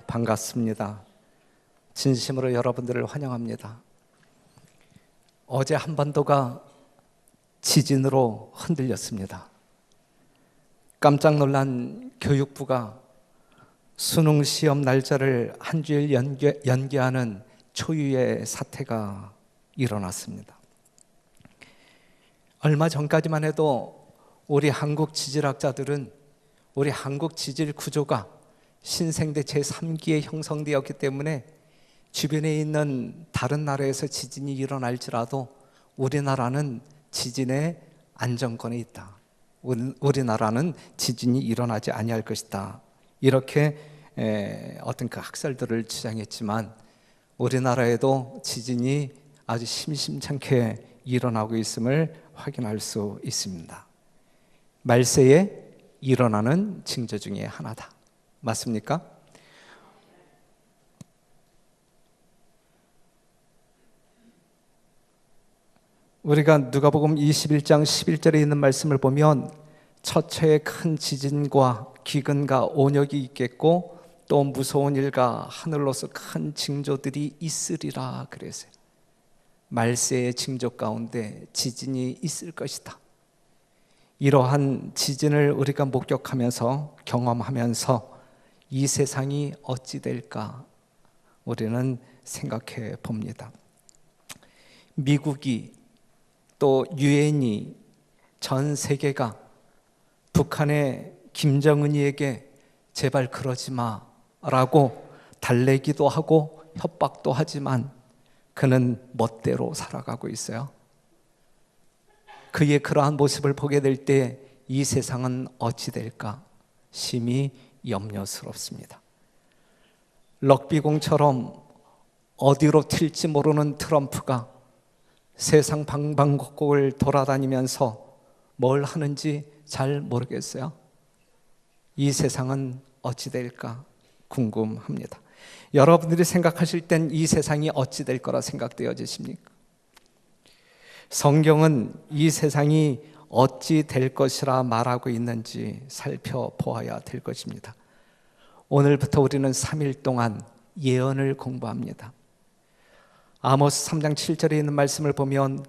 반갑습니다. 진심으로 여러분들을 환영합니다. 어제 한반도가 지진으로 흔들렸습니다. 깜짝 놀란 교육부가 수능 시험 날짜를 한 주일 연기하는 초유의 사태가 일어났습니다. 얼마 전까지만 해도 우리 한국 지질학자들은 우리 한국 지질 구조가 신생대 제3기에 형성되었기 때문에 주변에 있는 다른 나라에서 지진이 일어날지라도 우리나라는 지진의 안정권에 있다. 우리나라는 지진이 일어나지 아니할 것이다. 이렇게 어떤 그 학설들을 주장했지만 우리나라에도 지진이 아주 심심찮게 일어나고 있음을 확인할 수 있습니다. 말세에 일어나는 징조 중에 하나다. 맞습니까? 우리가 누가복음 21장 11절에 있는 말씀을 보면 처처에 큰 지진과 기근과 온역이 있겠고 또 무서운 일과 하늘로서 큰 징조들이 있으리라 그랬어요. 말세의 징조 가운데 지진이 있을 것이다. 이러한 지진을 우리가 목격하면서 경험하면서 이 세상이 어찌 될까 우리는 생각해 봅니다. 미국이 또 유엔이 전 세계가 북한의 김정은이에게 제발 그러지 마라고 달래기도 하고 협박도 하지만 그는 멋대로 살아가고 있어요. 그의 그러한 모습을 보게 될 때 이 세상은 어찌 될까 심히 염려스럽습니다. 럭비공처럼 어디로 튈지 모르는 트럼프가 세상 방방곡곡을 돌아다니면서 뭘 하는지 잘 모르겠어요. 이 세상은 어찌 될까 궁금합니다. 여러분들이 생각하실 땐 이 세상이 어찌 될 거라 생각되어지십니까? 성경은 이 세상이 어찌 될 것이라 말하고 있는지 살펴보아야 될 것입니다. 오늘부터 우리는 3일 동안 예언을 공부합니다. 아모스 3장 7절에 있는 말씀을 보면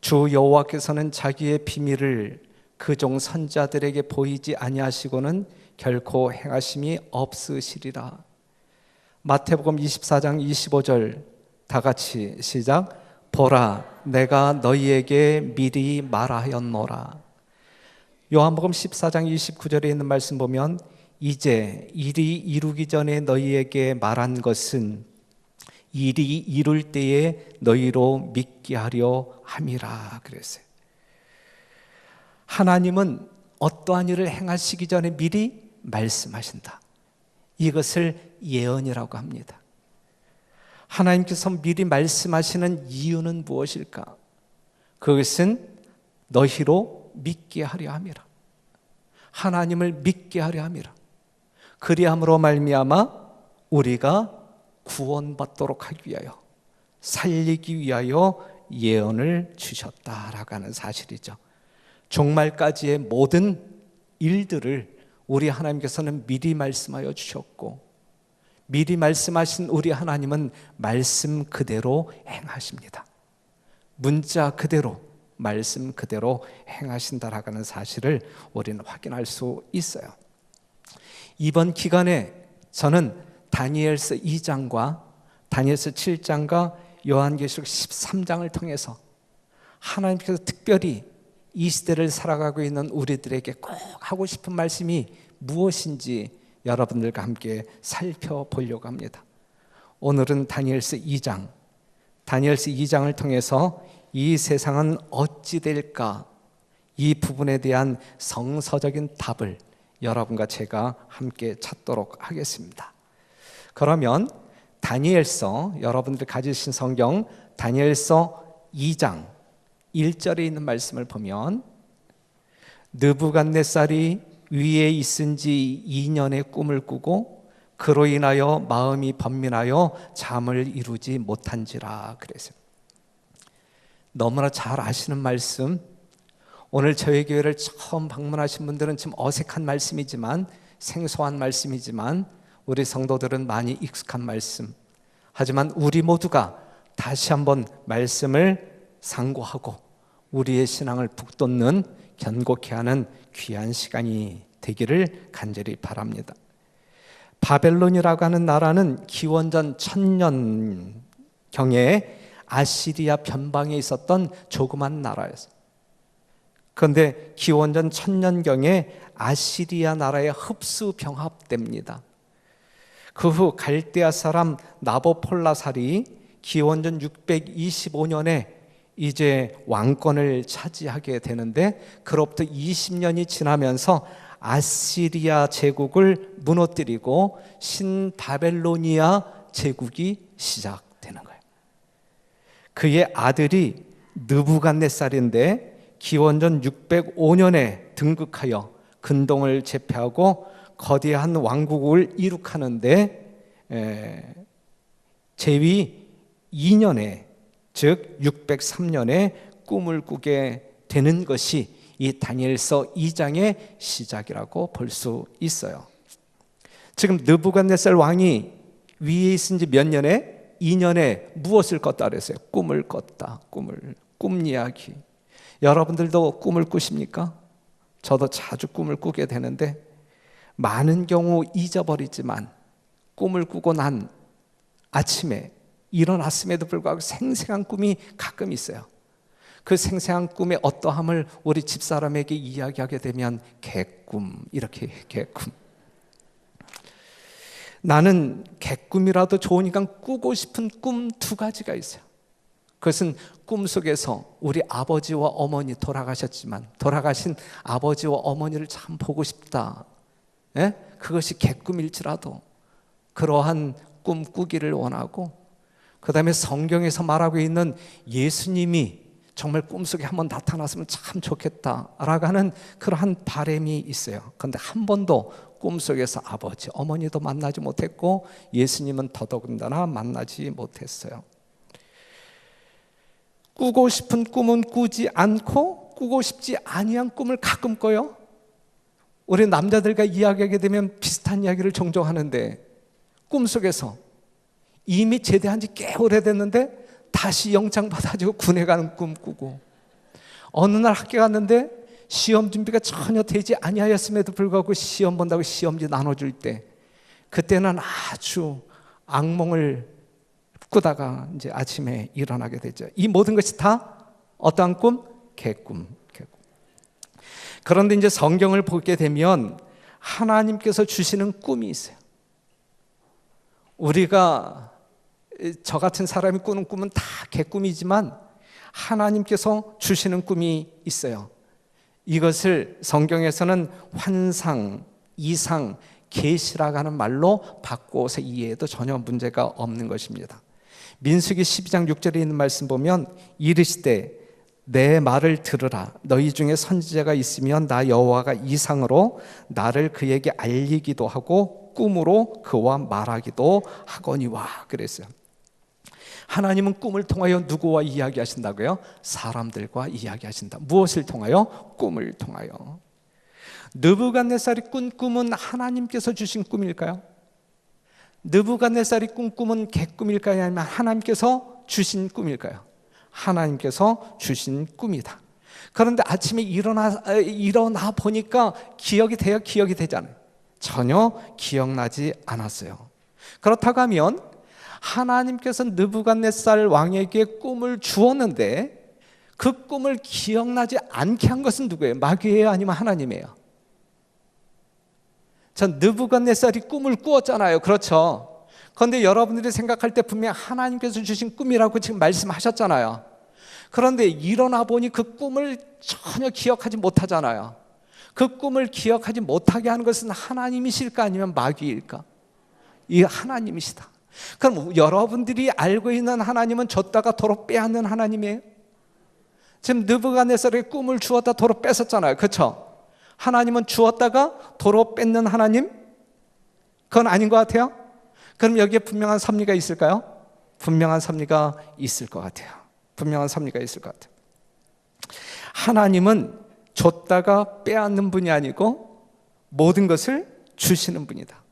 주 여호와께서는 자기의 비밀을 그종 선자들에게 보이지 아니하시고는 결코 행하심이 없으시리라. 마태복음 24장 25절 다 같이 시작. 보라, 내가 너희에게 미리 말하였노라. 요한복음 14장 29절에 있는 말씀 보면 이제 일이 이루기 전에 너희에게 말한 것은 일이 이룰 때에 너희로 믿게 하려 함이라 그랬어요. 하나님은 어떠한 일을 행하시기 전에 미리 말씀하신다. 이것을 예언이라고 합니다. 하나님께서 미리 말씀하시는 이유는 무엇일까? 그것은 너희로 믿게 하려 함이라. 하나님을 믿게 하려 함이라. 그리함으로 말미암아 우리가 구원받도록 하기 위하여 살리기 위하여 예언을 주셨다라고 하는 사실이죠. 종말까지의 모든 일들을 우리 하나님께서는 미리 말씀하여 주셨고 미리 말씀하신 우리 하나님은 말씀 그대로 행하십니다. 문자 그대로 말씀 그대로 행하신다라고 하는 사실을 우리는 확인할 수 있어요. 이번 기간에 저는 다니엘서 2장과 다니엘서 7장과 요한계시록 13장을 통해서 하나님께서 특별히 이 시대를 살아가고 있는 우리들에게 꼭 하고 싶은 말씀이 무엇인지 여러분들과 함께 살펴보려고 합니다. 오늘은 다니엘서 2장, 다니엘서 2장을 통해서 이 세상은 어찌 될까? 이 부분에 대한 성서적인 답을 여러분과 제가 함께 찾도록 하겠습니다. 그러면 다니엘서, 여러분들이 가지신 성경 다니엘서 2장 1절에 있는 말씀을 보면 느부갓네살이 위에 있은 지 2년의 꿈을 꾸고 그로 인하여 마음이 번민하여 잠을 이루지 못한지라 그랬어요. 너무나 잘 아시는 말씀, 오늘 저희 교회를 처음 방문하신 분들은 좀 어색한 말씀이지만 생소한 말씀이지만 우리 성도들은 많이 익숙한 말씀. 하지만 우리 모두가 다시 한번 말씀을 상고하고 우리의 신앙을 북돋는 견고케 하는 귀한 시간이 되기를 간절히 바랍니다. 바벨론이라고 하는 나라는 기원전 1000년경에 아시리아 변방에 있었던 조그만 나라였어요. 그런데 기원전 1000년경에 아시리아 나라에 흡수병합됩니다. 그 후 갈대아 사람 나보폴라살이 기원전 625년에 이제 왕권을 차지하게 되는데, 그로부터 20년이 지나면서 아시리아 제국을 무너뜨리고 신바벨로니아 제국이 시작되는 거예요. 그의 아들이 느부갓네살인데 기원전 605년에 등극하여 근동을 제패하고 거대한 왕국을 이룩하는데 제위 2년에, 즉 603년에 꿈을 꾸게 되는 것이 이 다니엘서 2장의 시작이라고 볼 수 있어요. 지금 느부갓네살 왕이 위에 있은 지 몇 년에? 2년에 무엇을 꿨다 그랬어요? 꿈을 꿨다. 꿈 이야기. 여러분들도 꿈을 꾸십니까? 저도 자주 꿈을 꾸게 되는데 많은 경우 잊어버리지만 꿈을 꾸고 난 아침에 일어났음에도 불구하고 생생한 꿈이 가끔 있어요. 그 생생한 꿈의 어떠함을 우리 집사람에게 이야기하게 되면 개꿈, 이렇게 개꿈. 나는 개꿈이라도 좋으니까 꾸고 싶은 꿈 2가지가 있어요. 그것은 꿈속에서 우리 아버지와 어머니 돌아가셨지만 돌아가신 아버지와 어머니를 참 보고 싶다. 그것이 개꿈일지라도 그러한 꿈 꾸기를 원하고, 그 다음에 성경에서 말하고 있는 예수님이 정말 꿈속에 한번 나타났으면 참 좋겠다라고 하는 그러한 바람이 있어요. 그런데 한 번도 꿈속에서 아버지, 어머니도 만나지 못했고 예수님은 더더군다나 만나지 못했어요. 꾸고 싶은 꿈은 꾸지 않고 꾸고 싶지 아니한 꿈을 가끔 꿔요. 우리 남자들과 이야기하게 되면 비슷한 이야기를 종종 하는데, 꿈속에서 이미 제대한 지 꽤 오래됐는데 다시 영장 받아가지고 군에 가는 꿈 꾸고, 어느 날 학교 갔는데 시험 준비가 전혀 되지 아니하였음에도 불구하고 시험 본다고 시험지 나눠줄 때, 그때는 아주 악몽을 꾸다가 이제 아침에 일어나게 되죠. 이 모든 것이 다 어떠한 꿈? 개꿈. 그런데 이제 성경을 보게 되면 하나님께서 주시는 꿈이 있어요. 우리가 저 같은 사람이 꾸는 꿈은 다 개꿈이지만 하나님께서 주시는 꿈이 있어요. 이것을 성경에서는 환상, 이상, 계시라고 하는 말로 바꿔서 이해해도 전혀 문제가 없는 것입니다. 민수기 12장 6절에 있는 말씀 보면 이르시되 내 말을 들으라. 너희 중에 선지자가 있으면 나 여호와가 이상으로 나를 그에게 알리기도 하고 꿈으로 그와 말하기도 하거니와. 그랬어요. 하나님은 꿈을 통하여 누구와 이야기하신다고요? 사람들과 이야기하신다. 무엇을 통하여? 꿈을 통하여. 느부갓네살이 꾼 꿈은 하나님께서 주신 꿈일까요? 느부갓네살이 꾼 꿈은 개꿈일까요? 아니면 하나님께서 주신 꿈일까요? 하나님께서 주신 꿈이다. 그런데 아침에 일어나 보니까 기억이 돼요? 기억이 되잖아요. 전혀 기억나지 않았어요. 그렇다고 하면 하나님께서 느부갓네살 왕에게 꿈을 주었는데 그 꿈을 기억나지 않게 한 것은 누구예요? 마귀예요? 아니면 하나님이에요? 전 느부갓네살이 꿈을 꾸었잖아요. 그렇죠? 그런데 여러분들이 생각할 때 분명 하나님께서 주신 꿈이라고 지금 말씀하셨잖아요. 그런데 일어나 보니 그 꿈을 전혀 기억하지 못하잖아요. 그 꿈을 기억하지 못하게 하는 것은 하나님이실까 아니면 마귀일까? 이 하나님이시다. 그럼 여러분들이 알고 있는 하나님은 줬다가 도로 빼앗는 하나님이에요? 지금 느부갓네살의 꿈을 주었다 도로 뺏었잖아요. 그렇죠? 하나님은 주었다가 도로 뺏는 하나님? 그건 아닌 것 같아요? 그럼 여기에 분명한 섭리가 있을까요? 분명한 섭리가 있을 것 같아요. 분명한 섭리가 있을 것 같아요. 하나님은 줬다가 빼앗는 분이 아니고 모든 것을 주시는 분이다.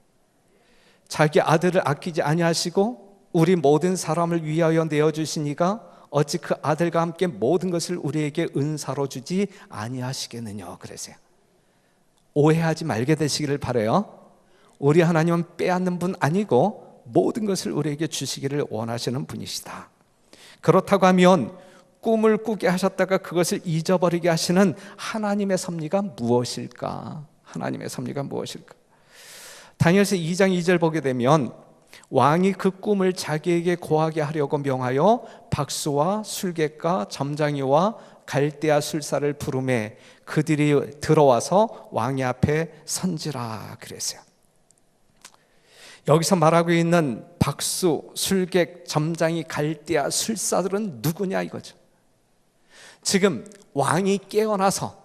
자기 아들을 아끼지 아니하시고 우리 모든 사람을 위하여 내어주시니가 어찌 그 아들과 함께 모든 것을 우리에게 은사로 주지 아니하시겠느냐 그러세요. 오해하지 말게 되시기를 바라요. 우리 하나님은 빼앗는 분 아니고 모든 것을 우리에게 주시기를 원하시는 분이시다. 그렇다고 하면 꿈을 꾸게 하셨다가 그것을 잊어버리게 하시는 하나님의 섭리가 무엇일까? 하나님의 섭리가 무엇일까? 다니엘서 2장 2절 보게 되면 왕이 그 꿈을 자기에게 고하게 하려고 명하여 박수와 술객과 점장이와 갈대아 술사를 부르매 그들이 들어와서 왕의 앞에 선지라 그랬어요. 여기서 말하고 있는 박수, 술객, 점장이, 갈대아 술사들은 누구냐 이거죠. 지금 왕이 깨어나서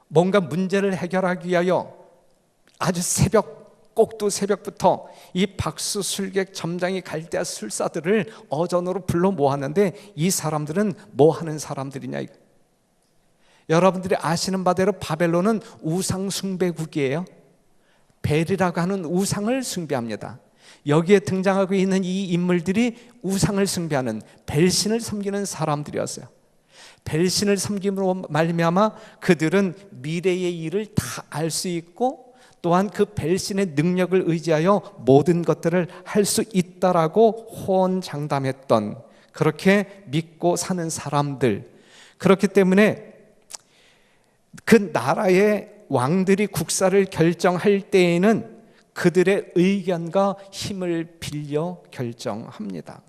뭔가 문제를 해결하기 위하여 아주 꼭두 새벽부터 이 박수, 술객, 점장이, 갈대아 술사들을 어전으로 불러 모았는데 이 사람들은 뭐 하는 사람들이냐 이거. 여러분들이 아시는 바대로 바벨론은 우상 숭배국이에요. 벨이라고 하는 우상을 숭배합니다. 여기에 등장하고 있는 이 인물들이 우상을 숭배하는 벨신을 섬기는 사람들이었어요. 벨신을 섬김으로 말미암아 그들은 미래의 일을 다 알 수 있고 또한 그 벨신의 능력을 의지하여 모든 것들을 할 수 있다라고 호언장담했던, 그렇게 믿고 사는 사람들. 그렇기 때문에 그 나라의 왕들이 국사를 결정할 때에는 그들의 의견과 힘을 빌려 결정합니다.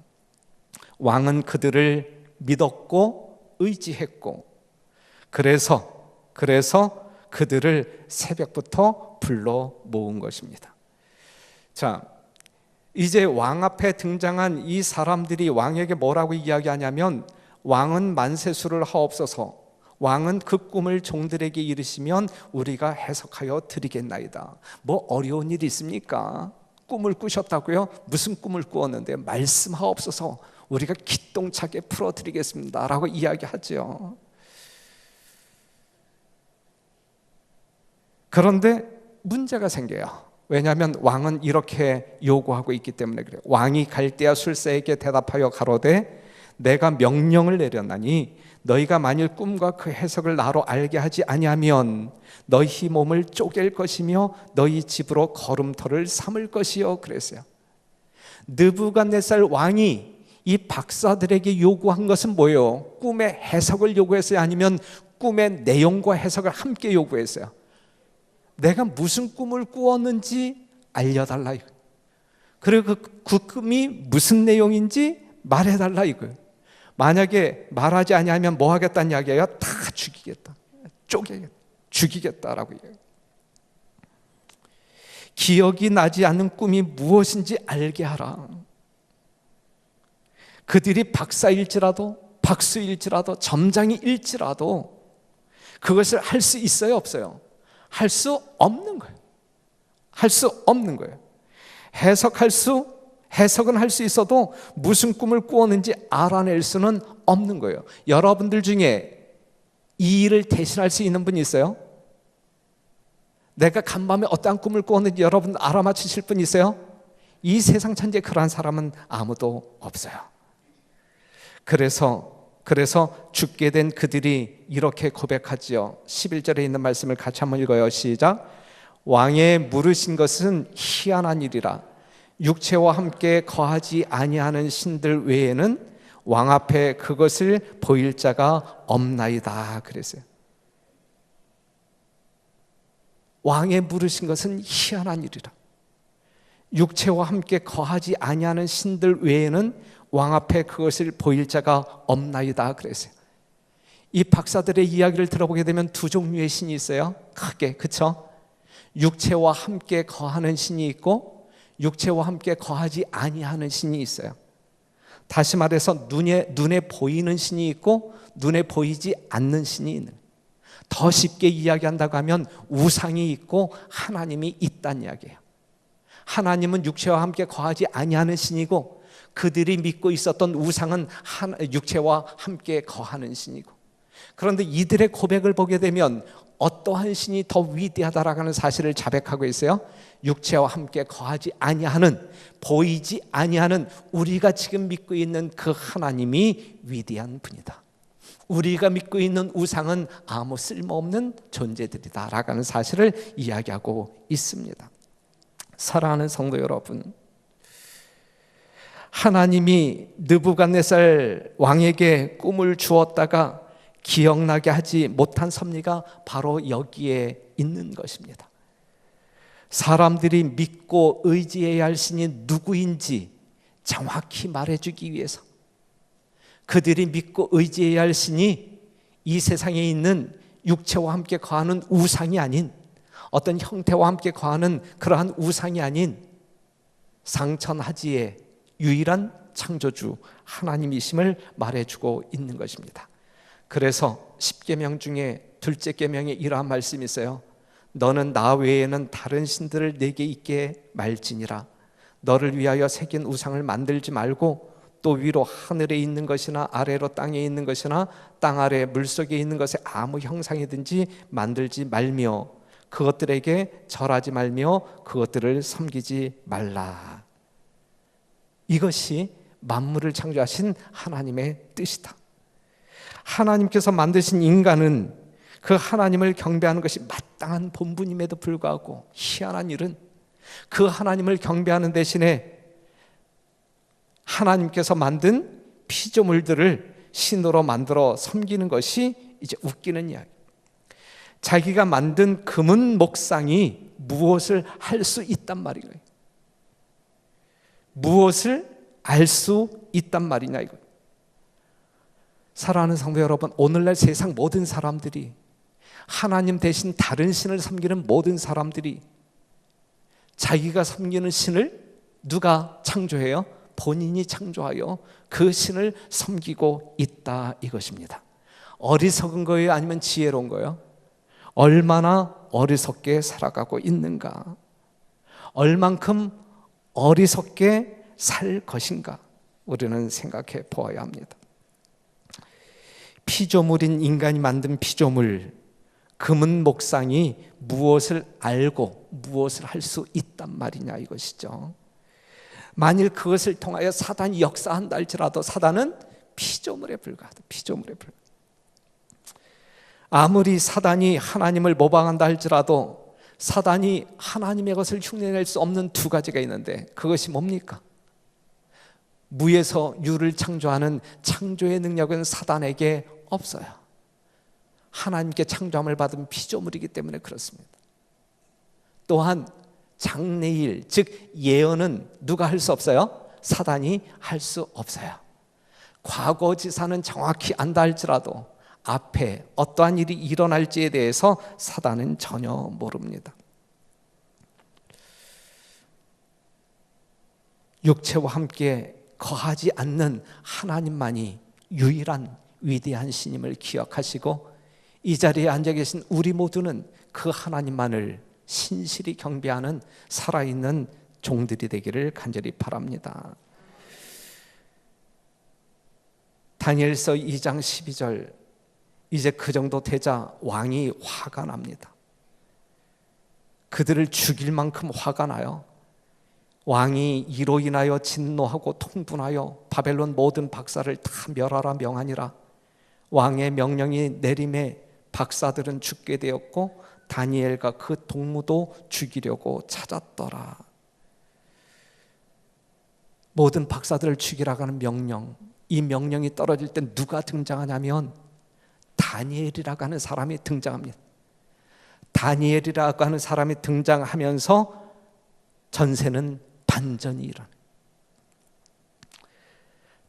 왕은 그들을 믿었고 의지했고 그래서 그들을 새벽부터 불러 모은 것입니다. 자, 이제 왕 앞에 등장한 이 사람들이 왕에게 뭐라고 이야기하냐면 왕은 만세수를 하옵소서, 왕은 그 꿈을 종들에게 이르시면 우리가 해석하여 드리겠나이다. 뭐 어려운 일이 있습니까? 꿈을 꾸셨다고요? 무슨 꿈을 꾸었는데 말씀하옵소서, 우리가 기똥차게 풀어드리겠습니다 라고 이야기하죠. 그런데 문제가 생겨요. 왜냐하면 왕은 이렇게 요구하고 있기 때문에 그래요. 왕이 갈대아 술사에게 대답하여 가로되 내가 명령을 내렸나니 너희가 만일 꿈과 그 해석을 나로 알게 하지 아니하면 너희 몸을 쪼갤 것이며 너희 집으로 걸음터를 삼을 것이요 그랬어요. 느부갓네살 왕이 이 박사들에게 요구한 것은 뭐예요? 꿈의 해석을 요구했어요? 아니면 꿈의 내용과 해석을 함께 요구했어요? 내가 무슨 꿈을 꾸었는지 알려달라 이거. 그리고 그 꿈이 무슨 내용인지 말해달라 이거. 만약에 말하지 아니하면 뭐 하겠다는 이야기예요? 다 죽이겠다, 쪼개겠다, 죽이겠다라고 이야기해요. 기억이 나지 않는 꿈이 무엇인지 알게 하라. 그들이 박사일지라도 박수일지라도 점장이일지라도 그것을 할 수 있어요 없어요? 할 수 없는 거예요. 할 수 없는 거예요. 해석은 할 수 있어도 무슨 꿈을 꾸었는지 알아낼 수는 없는 거예요. 여러분들 중에 이 일을 대신할 수 있는 분이 있어요? 내가 간밤에 어떠한 꿈을 꾸었는지 여러분 알아맞히실 분 있어요? 이 세상 천지에 그러한 사람은 아무도 없어요. 그래서 죽게 된 그들이 이렇게 고백하지요. 11절에 있는 말씀을 같이 한번 읽어요. 시작. 왕의 물으신 것은 희한한 일이라 육체와 함께 거하지 아니하는 신들 외에는 왕 앞에 그것을 보일 자가 없나이다 그랬어요. 왕의 물으신 것은 희한한 일이라 육체와 함께 거하지 아니하는 신들 외에는 왕 앞에 그것을 보일 자가 없나이다 그랬어요. 이 박사들의 이야기를 들어보게 되면 두 종류의 신이 있어요. 크게, 그렇죠? 육체와 함께 거하는 신이 있고 육체와 함께 거하지 아니하는 신이 있어요. 다시 말해서 눈에 보이는 신이 있고 눈에 보이지 않는 신이 있는. 더 쉽게 이야기한다고 하면 우상이 있고 하나님이 있다는 이야기예요. 하나님은 육체와 함께 거하지 아니하는 신이고 그들이 믿고 있었던 우상은 육체와 함께 거하는 신이고, 그런데 이들의 고백을 보게 되면 어떠한 신이 더 위대하다라는 사실을 자백하고 있어요. 육체와 함께 거하지 아니하는, 보이지 아니하는 우리가 지금 믿고 있는 그 하나님이 위대한 분이다. 우리가 믿고 있는 우상은 아무 쓸모없는 존재들이다 라는 사실을 이야기하고 있습니다. 사랑하는 성도 여러분, 하나님이 느부갓네살 왕에게 꿈을 주었다가 기억나게 하지 못한 섭리가 바로 여기에 있는 것입니다. 사람들이 믿고 의지해야 할 신이 누구인지 정확히 말해주기 위해서, 그들이 믿고 의지해야 할 신이 이 세상에 있는 육체와 함께 거하는 우상이 아닌, 어떤 형태와 함께 거하는 그러한 우상이 아닌 상천하지의 유일한 창조주 하나님이심을 말해주고 있는 것입니다. 그래서 10계명 중에 둘째 계명에 이러한 말씀이 있어요. 너는 나 외에는 다른 신들을 내게 있게 말지니라. 너를 위하여 새긴 우상을 만들지 말고 또 위로 하늘에 있는 것이나 아래로 땅에 있는 것이나 땅 아래 물속에 있는 것에 아무 형상이든지 만들지 말며 그것들에게 절하지 말며 그것들을 섬기지 말라. 이것이 만물을 창조하신 하나님의 뜻이다. 하나님께서 만드신 인간은 그 하나님을 경배하는 것이 마땅한 본분임에도 불구하고 희한한 일은 그 하나님을 경배하는 대신에 하나님께서 만든 피조물들을 신으로 만들어 섬기는 것이 이제 웃기는 이야기. 자기가 만든 금은 목상이 무엇을 할 수 있단 말이에요. 무엇을 알 수 있단 말이냐 이거. 사랑하는 성도 여러분, 오늘날 세상 모든 사람들이, 하나님 대신 다른 신을 섬기는 모든 사람들이 자기가 섬기는 신을 누가 창조해요? 본인이 창조하여 그 신을 섬기고 있다 이것입니다. 어리석은 거예요? 아니면 지혜로운 거예요? 얼마나 어리석게 살아가고 있는가? 얼만큼 어리석게 살 것인가? 우리는 생각해 보아야 합니다. 피조물인 인간이 만든 피조물, 금은 목상이 무엇을 알고 무엇을 할 수 있단 말이냐 이것이죠. 만일 그것을 통하여 사단이 역사한다 할지라도 사단은 피조물에 불과하다. 피조물에 불과하다. 아무리 사단이 하나님을 모방한다 할지라도 사단이 하나님의 것을 흉내낼 수 없는 두 가지가 있는데 그것이 뭡니까? 무에서 유를 창조하는 창조의 능력은 사단에게 없어요. 하나님께 창조함을 받은 피조물이기 때문에 그렇습니다. 또한 장래일, 즉 예언은 누가 할 수 없어요? 사단이 할 수 없어요. 과거지사는 정확히 안다 할지라도 앞에 어떠한 일이 일어날지에 대해서 사단은 전혀 모릅니다. 육체와 함께 거하지 않는 하나님만이 유일한 위대한 신임을 기억하시고 이 자리에 앉아 계신 우리 모두는 그 하나님만을 신실히 경배하는 살아있는 종들이 되기를 간절히 바랍니다. 다니엘서 2장 12절, 이제 그 정도 되자 왕이 화가 납니다. 그들을 죽일 만큼 화가 나요. 왕이 이로 인하여 진노하고 통분하여 바벨론 모든 박사를 다 멸하라 명하니라. 왕의 명령이 내림에 박사들은 죽게 되었고 다니엘과 그 동무도 죽이려고 찾았더라. 모든 박사들을 죽이라고 하는 명령, 이 명령이 떨어질 때 누가 등장하냐면 다니엘이라고 하는 사람이 등장합니다. 다니엘이라고 하는 사람이 등장하면서 전세는 반전이 일어나요.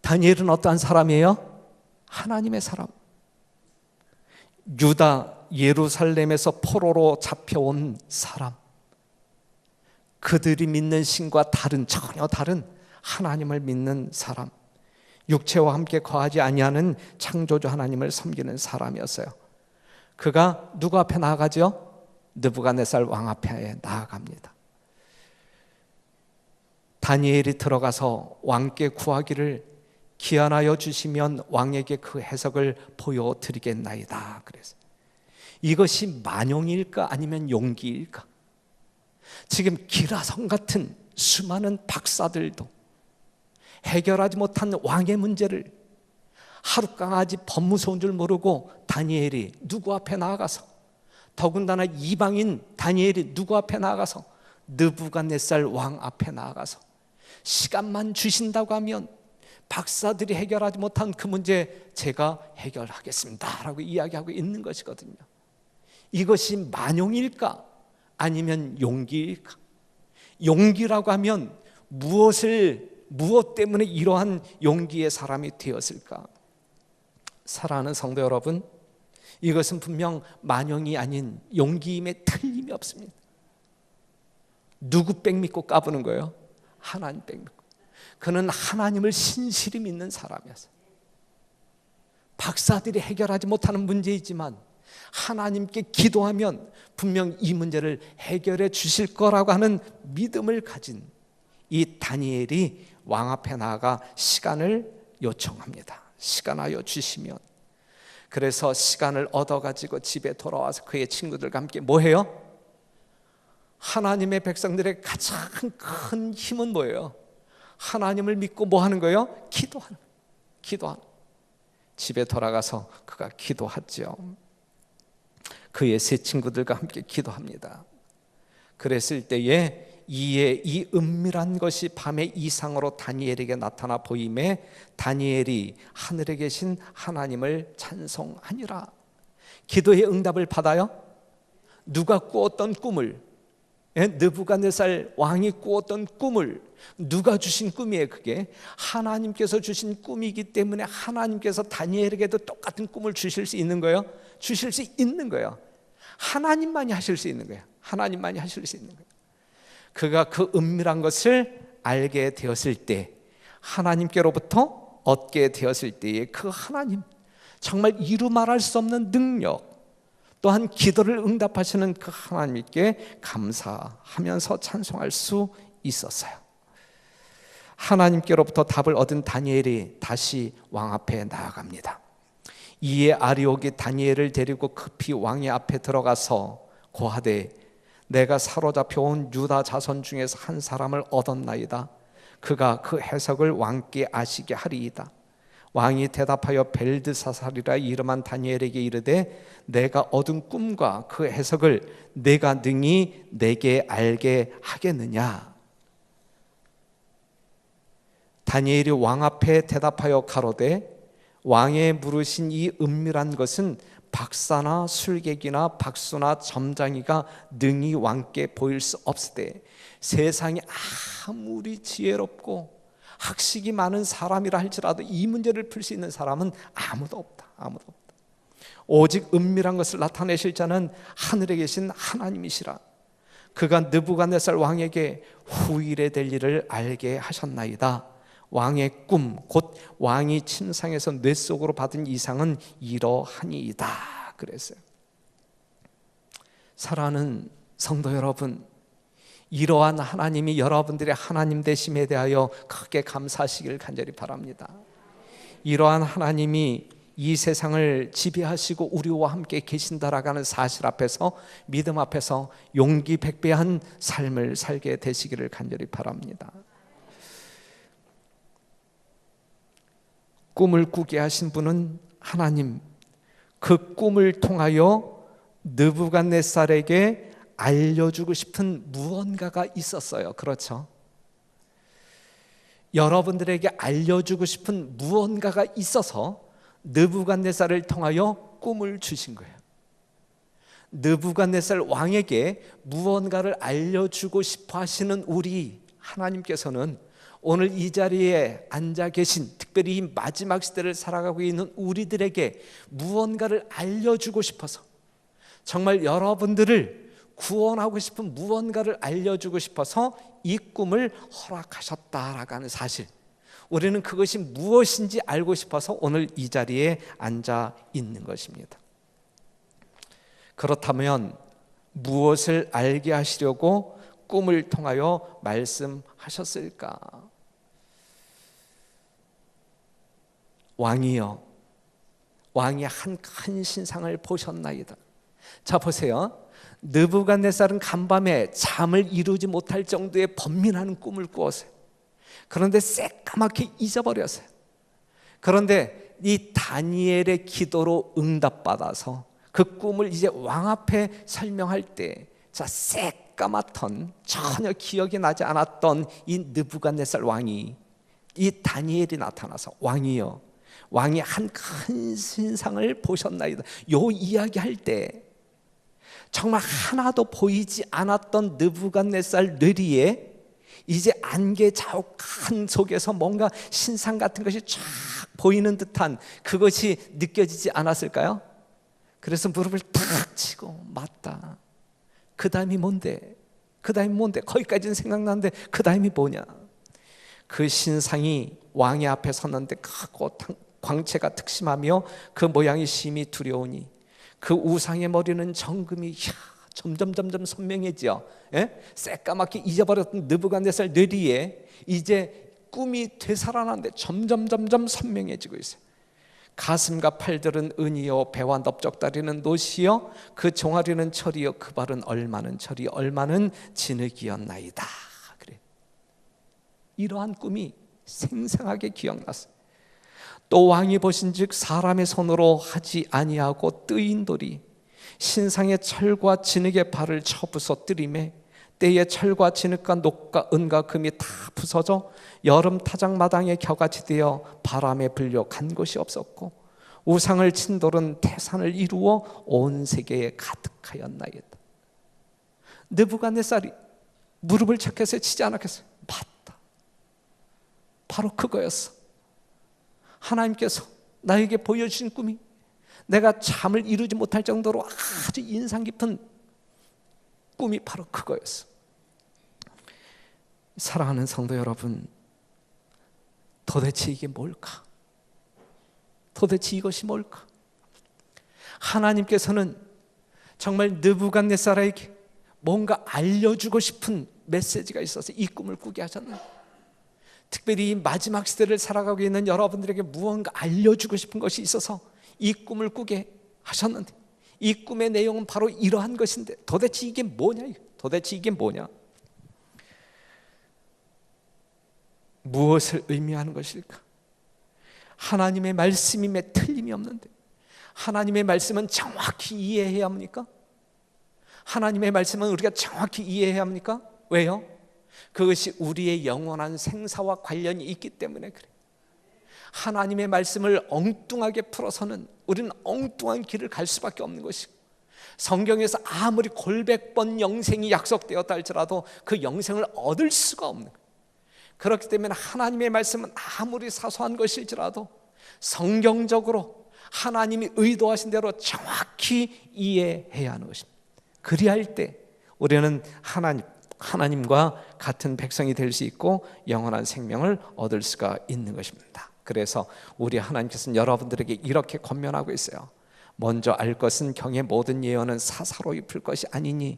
다니엘은 어떠한 사람이에요? 하나님의 사람. 유다 예루살렘에서 포로로 잡혀온 사람, 그들이 믿는 신과 전혀 다른 하나님을 믿는 사람, 육체와 함께 거하지 아니하는 창조주 하나님을 섬기는 사람이었어요. 그가 누구 앞에 나아가죠? 느부갓네살 왕 앞에 나아갑니다. 다니엘이 들어가서 왕께 구하기를 기한하여 주시면 왕에게 그 해석을 보여드리겠나이다. 그래서 이것이 만용일까 아니면 용기일까? 지금 기라성 같은 수많은 박사들도 해결하지 못한 왕의 문제를 하룻강아지 법무서운 줄 모르고 다니엘이 누구 앞에 나아가서, 더군다나 이방인 다니엘이 누구 앞에 나아가서, 느부갓네살 왕 앞에 나아가서 시간만 주신다고 하면 박사들이 해결하지 못한 그 문제 제가 해결하겠습니다 라고 이야기하고 있는 것이거든요. 이것이 만용일까 아니면 용기일까? 용기라고 하면 무엇 때문에 이러한 용기의 사람이 되었을까? 사랑하는 성도 여러분, 이것은 분명 만용이 아닌 용기임에 틀림이 없습니다. 누구 백 믿고 까부는 거예요? 하나님 백 믿고. 그는 하나님을 신실히 믿는 사람이었어요. 박사들이 해결하지 못하는 문제이지만 하나님께 기도하면 분명 이 문제를 해결해 주실 거라고 하는 믿음을 가진 이 다니엘이 왕 앞에 나아가 시간을 요청합니다. 시간하여 주시면. 그래서 시간을 얻어가지고 집에 돌아와서 그의 친구들과 함께 뭐 해요? 하나님의 백성들의 가장 큰 힘은 뭐예요? 하나님을 믿고 뭐 하는 거예요? 기도하는 거예요. 집에 돌아가서 그가 기도하죠. 그의 세 친구들과 함께 기도합니다. 그랬을 때에 이에 이 은밀한 것이 밤의 이상으로 다니엘에게 나타나 보임에 다니엘이 하늘에 계신 하나님을 찬송하니라. 기도의 응답을 받아요. 누가 꾸었던 꿈을, 느부갓네살 왕이 꾸었던 꿈을 누가 주신 꿈이에요? 그게 하나님께서 주신 꿈이기 때문에 하나님께서 다니엘에게도 똑같은 꿈을 주실 수 있는 거예요. 주실 수 있는 거예요. 하나님만이 하실 수 있는 거예요. 하나님만이 하실 수 있는 거예요. 그가 그 은밀한 것을 알게 되었을 때, 하나님께로부터 얻게 되었을 때에 그 하나님, 정말 이루 말할 수 없는 능력, 또한 기도를 응답하시는 그 하나님께 감사하면서 찬송할 수 있었어요. 하나님께로부터 답을 얻은 다니엘이 다시 왕 앞에 나아갑니다. 이에 아리옥이 다니엘을 데리고 급히 왕의 앞에 들어가서 고하되 내가 사로잡혀온 유다 자손 중에서 한 사람을 얻었나이다. 그가 그 해석을 왕께 아시게 하리이다. 왕이 대답하여 벨드사살이라 이름한 다니엘에게 이르되 내가 얻은 꿈과 그 해석을 내가 능히 내게 알게 하겠느냐? 다니엘이 왕 앞에 대답하여 가로되 왕의 물으신 이 은밀한 것은 박사나 술객이나 박수나 점장이가 능히 왕께 보일 수 없으되 세상에 아무리 지혜롭고 학식이 많은 사람이라 할지라도 이 문제를 풀 수 있는 사람은 아무도 없다. 오직 은밀한 것을 나타내실 자는 하늘에 계신 하나님이시라. 그가 느부갓네살 왕에게 후일에 될 일을 알게 하셨나이다. 왕의 꿈, 곧 왕이 침상에서 뇌 속으로 받은 이상은 이러하니이다. 그랬어요. 사랑하는 성도 여러분, 이러한 하나님이 여러분들의 하나님 되심에 대하여 크게 감사하시길 간절히 바랍니다. 이러한 하나님이 이 세상을 지배하시고 우리와 함께 계신다라고 하는 사실 앞에서, 믿음 앞에서 용기 백배한 삶을 살게 되시기를 간절히 바랍니다. 꿈을 꾸게 하신 분은 하나님, 그 꿈을 통하여 느부갓네살에게 알려주고 싶은 무언가가 있었어요. 그렇죠? 여러분들에게 알려주고 싶은 무언가가 있어서 느부갓네살을 통하여 꿈을 주신 거예요. 느부갓네살 왕에게 무언가를 알려주고 싶어 하시는 우리 하나님께서는 오늘 이 자리에 앉아 계신, 특별히 이 마지막 시대를 살아가고 있는 우리들에게 무언가를 알려주고 싶어서, 정말 여러분들을 구원하고 싶은 무언가를 알려주고 싶어서 이 꿈을 허락하셨다라고 하는 사실, 우리는 그것이 무엇인지 알고 싶어서 오늘 이 자리에 앉아 있는 것입니다. 그렇다면 무엇을 알게 하시려고 꿈을 통하여 말씀하셨을까? 왕이여, 왕이 한 큰 신상을 보셨나이다. 자 보세요. 느부갓네살은 간밤에 잠을 이루지 못할 정도의 번민한 꿈을 꾸었어요. 그런데 새까맣게 잊어버렸어요. 그런데 이 다니엘의 기도로 응답받아서 그 꿈을 이제 왕 앞에 설명할 때, 자 새까맣던 전혀 기억이 나지 않았던 이 느부갓네살 왕이, 이 다니엘이 나타나서 왕이여, 왕이 한 큰 신상을 보셨나이다, 요 이야기할 때 정말 하나도 보이지 않았던 느부갓네살 뇌리에 이제 안개 자욱한 속에서 뭔가 신상 같은 것이 쫙 보이는 듯한 그것이 느껴지지 않았을까요? 그래서 무릎을 탁 치고 맞다, 그 다음이 뭔데? 그 다음이 뭔데? 거기까지는 생각나는데 그 다음이 뭐냐? 그 신상이 왕의 앞에 섰는데 크고 광채가 특심하며 그 모양이 심히 두려우니 그 우상의 머리는 정금이 점점 선명해져. 새까맣게 잊어버렸던 느부갓네살 뇌리에 이제 꿈이 되살아나는데 점점 선명해지고 있어요. 가슴과 팔들은 은이요, 배와 넓적다리는 노시요, 그 종아리는 철이요, 그 발은 얼마는 철이 얼마는 진흙이었나이다. 그래. 이러한 꿈이 생생하게 기억났어요. 또 왕이 보신즉 사람의 손으로 하지 아니하고 뜨인 돌이 신상의 철과 진흙의 발을 쳐 부서뜨리매 때에 철과 진흙과 녹과 은과 금이 다 부서져 여름 타작마당에 겨같이 되어 바람에 불려 간 곳이 없었고 우상을 친 돌은 태산을 이루어 온 세계에 가득하였나이다. 느부갓네살이 무릎을 착해서 치지 않았겠어요? 맞다, 바로 그거였어. 하나님께서 나에게 보여주신 꿈이 내가 잠을 이루지 못할 정도로 아주 인상 깊은 꿈이 바로 그거였어. 사랑하는 성도 여러분, 도대체 이게 뭘까? 도대체 이것이 뭘까? 하나님께서는 정말 느부갓네살에게 뭔가 알려주고 싶은 메시지가 있어서 이 꿈을 꾸게 하셨나요? 특별히 이 마지막 시대를 살아가고 있는 여러분들에게 무언가 알려주고 싶은 것이 있어서 이 꿈을 꾸게 하셨는데, 이 꿈의 내용은 바로 이러한 것인데 도대체 이게 뭐냐? 도대체 이게 뭐냐? 무엇을 의미하는 것일까? 하나님의 말씀임에 틀림이 없는데 하나님의 말씀은 정확히 이해해야 합니까? 하나님의 말씀은 우리가 정확히 이해해야 합니까? 왜요? 그것이 우리의 영원한 생사와 관련이 있기 때문에 그래요. 하나님의 말씀을 엉뚱하게 풀어서는 우리는 엉뚱한 길을 갈 수밖에 없는 것이고, 성경에서 아무리 골백 번 영생이 약속되었다 할지라도 그 영생을 얻을 수가 없는 거예요. 그렇기 때문에 하나님의 말씀은 아무리 사소한 것일지라도 성경적으로 하나님이 의도하신 대로 정확히 이해해야 하는 것입니다. 그리할 때 우리는 하나님과 같은 백성이 될 수 있고 영원한 생명을 얻을 수가 있는 것입니다. 그래서 우리 하나님께서는 여러분들에게 이렇게 권면하고 있어요. 먼저 알 것은 경의 모든 예언은 사사로이 풀 것이 아니니